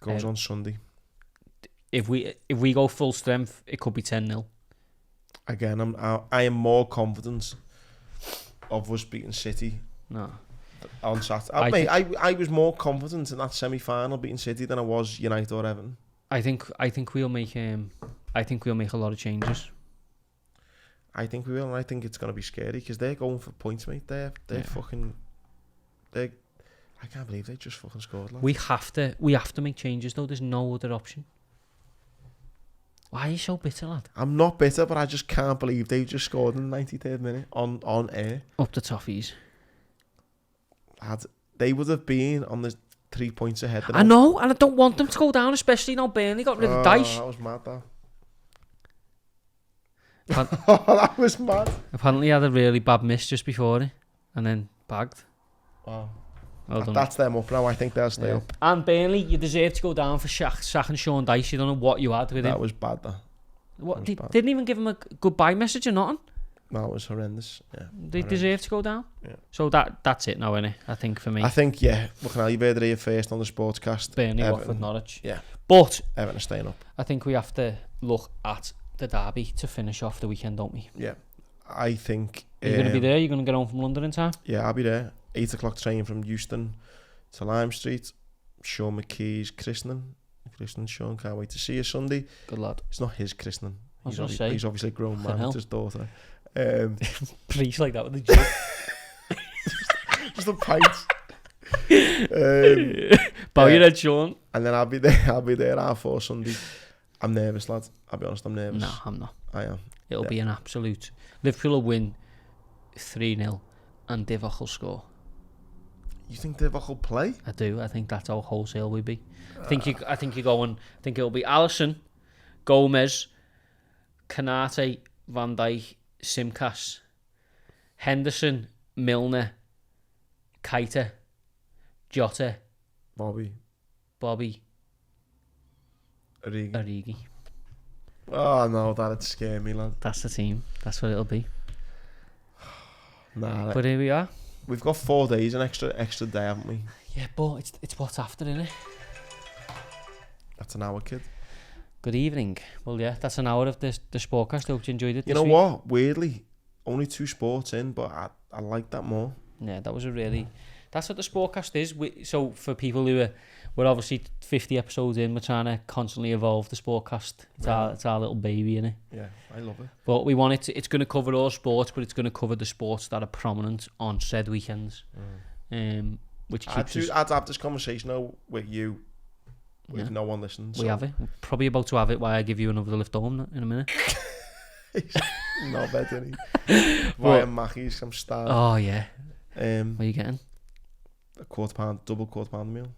Goes on Sunday. If we go full strength, it could be 10-0. Again, I am more confident of us beating City. No. On Saturday. I was more confident in that semi-final beating City than I was United or Everton. I think we'll make a lot of changes. I think we will, and I think it's going to be scary because they're going for points, mate. They're fucking. I can't believe they just fucking scored. Lad. We have to make changes though. There's no other option. Why are you so bitter, lad? I'm not bitter, but I just can't believe they just scored in the 93rd minute on air. Up the toffees. They would have been on the 3 points ahead. I know, and I don't want them to go down, especially now Burnley got rid of Dyche. That was mad, that. That was mad. Apparently he had a really bad miss just before it, and then bagged. Wow. Well done. That's them up now. I think they'll stay up. And Burnley, you deserve to go down for sacking Sean Dyche. You don't know what you had with him. That was bad, though. What? Didn't even give him a goodbye message or nothing. No, it was horrendous. Yeah, they deserve to go down. Yeah. So that's it now, innit? I think for me. I think Look, now you've heard it here first on the Sportscast. Burnley, Watford, Norwich. Yeah. But Everton are staying up. I think we have to look at the derby to finish off the weekend, don't we? Yeah. I think. Are you going to be there? You're going to get home from London in time? Yeah, I'll be there. 8 o'clock train from Euston to Lime Street. Sean McKee's christening. Sean, can't wait to see you Sunday. Good lad. It's not his christening. He's obviously a grown man with his daughter. Preach like that with the joke. Just a pint. Bow your head, Sean. And then I'll be there 4 Sunday. I'm nervous, lad. I'll be honest, I'm nervous. No, I'm not. I am. It'll be an absolute. Liverpool will win 3-0 and Divock will score. You think Divock will play? I do. I think that's how wholesale we be. I think you're going. I think it'll be Alisson, Gomez, Kanate, Van Dijk, Simkas, Henderson, Milner, Keita, Jota, Bobby, Origi. Oh no, that'd scare me, lad. That's the team. That's what it'll be. Nah, but here we are. We've got 4 days, an extra day, haven't we? Yeah, but it's what's after, innit? That's an hour, kid. Good evening. Well, yeah, that's an hour of the Sportcast. Hope you enjoyed it. You know week. What? Weirdly, only 2 sports in, but I like that more. Yeah, that was a really. That's what the Sportcast is. So for people who we're obviously 50 episodes in, we're trying to constantly evolve the Sportcast. It's our little baby, innit? Yeah, I love it. But we want it to, it's going to cover all sports, but it's going to cover the sports that are prominent on said weekends. Which keeps I'd have this conversation now with you. With no one listens. We have it. We're probably about to have it while I give you another lift home in a minute. Not bad, isn't he? Via Mackey's, I'm starving. Oh, yeah. What are you getting? A double quarter pound meal.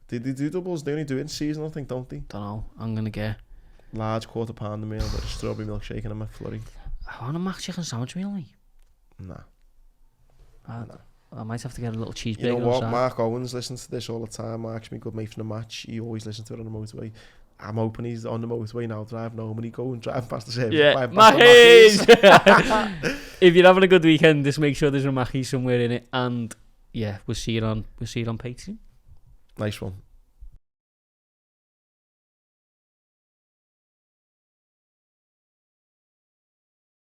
Did they do doubles? They only do it in season, I think, don't they? Don't know. I'm going to get large quarter pounder meal with a strawberry milkshake and a McFlurry. I want a mac chicken sandwich meal, mate. Nah. I might have to get a little cheeseburger. You know what? Mark Owens listens to this all the time. Mark's my good mate from the match. He always listens to it on the motorway. I'm hoping he's on the motorway now, driving home, and he go and drive past the service. Yeah, Mackey's! If you're having a good weekend, just make sure there's a Mackey's somewhere in it. And yeah, we'll see you on Patreon. Nice one.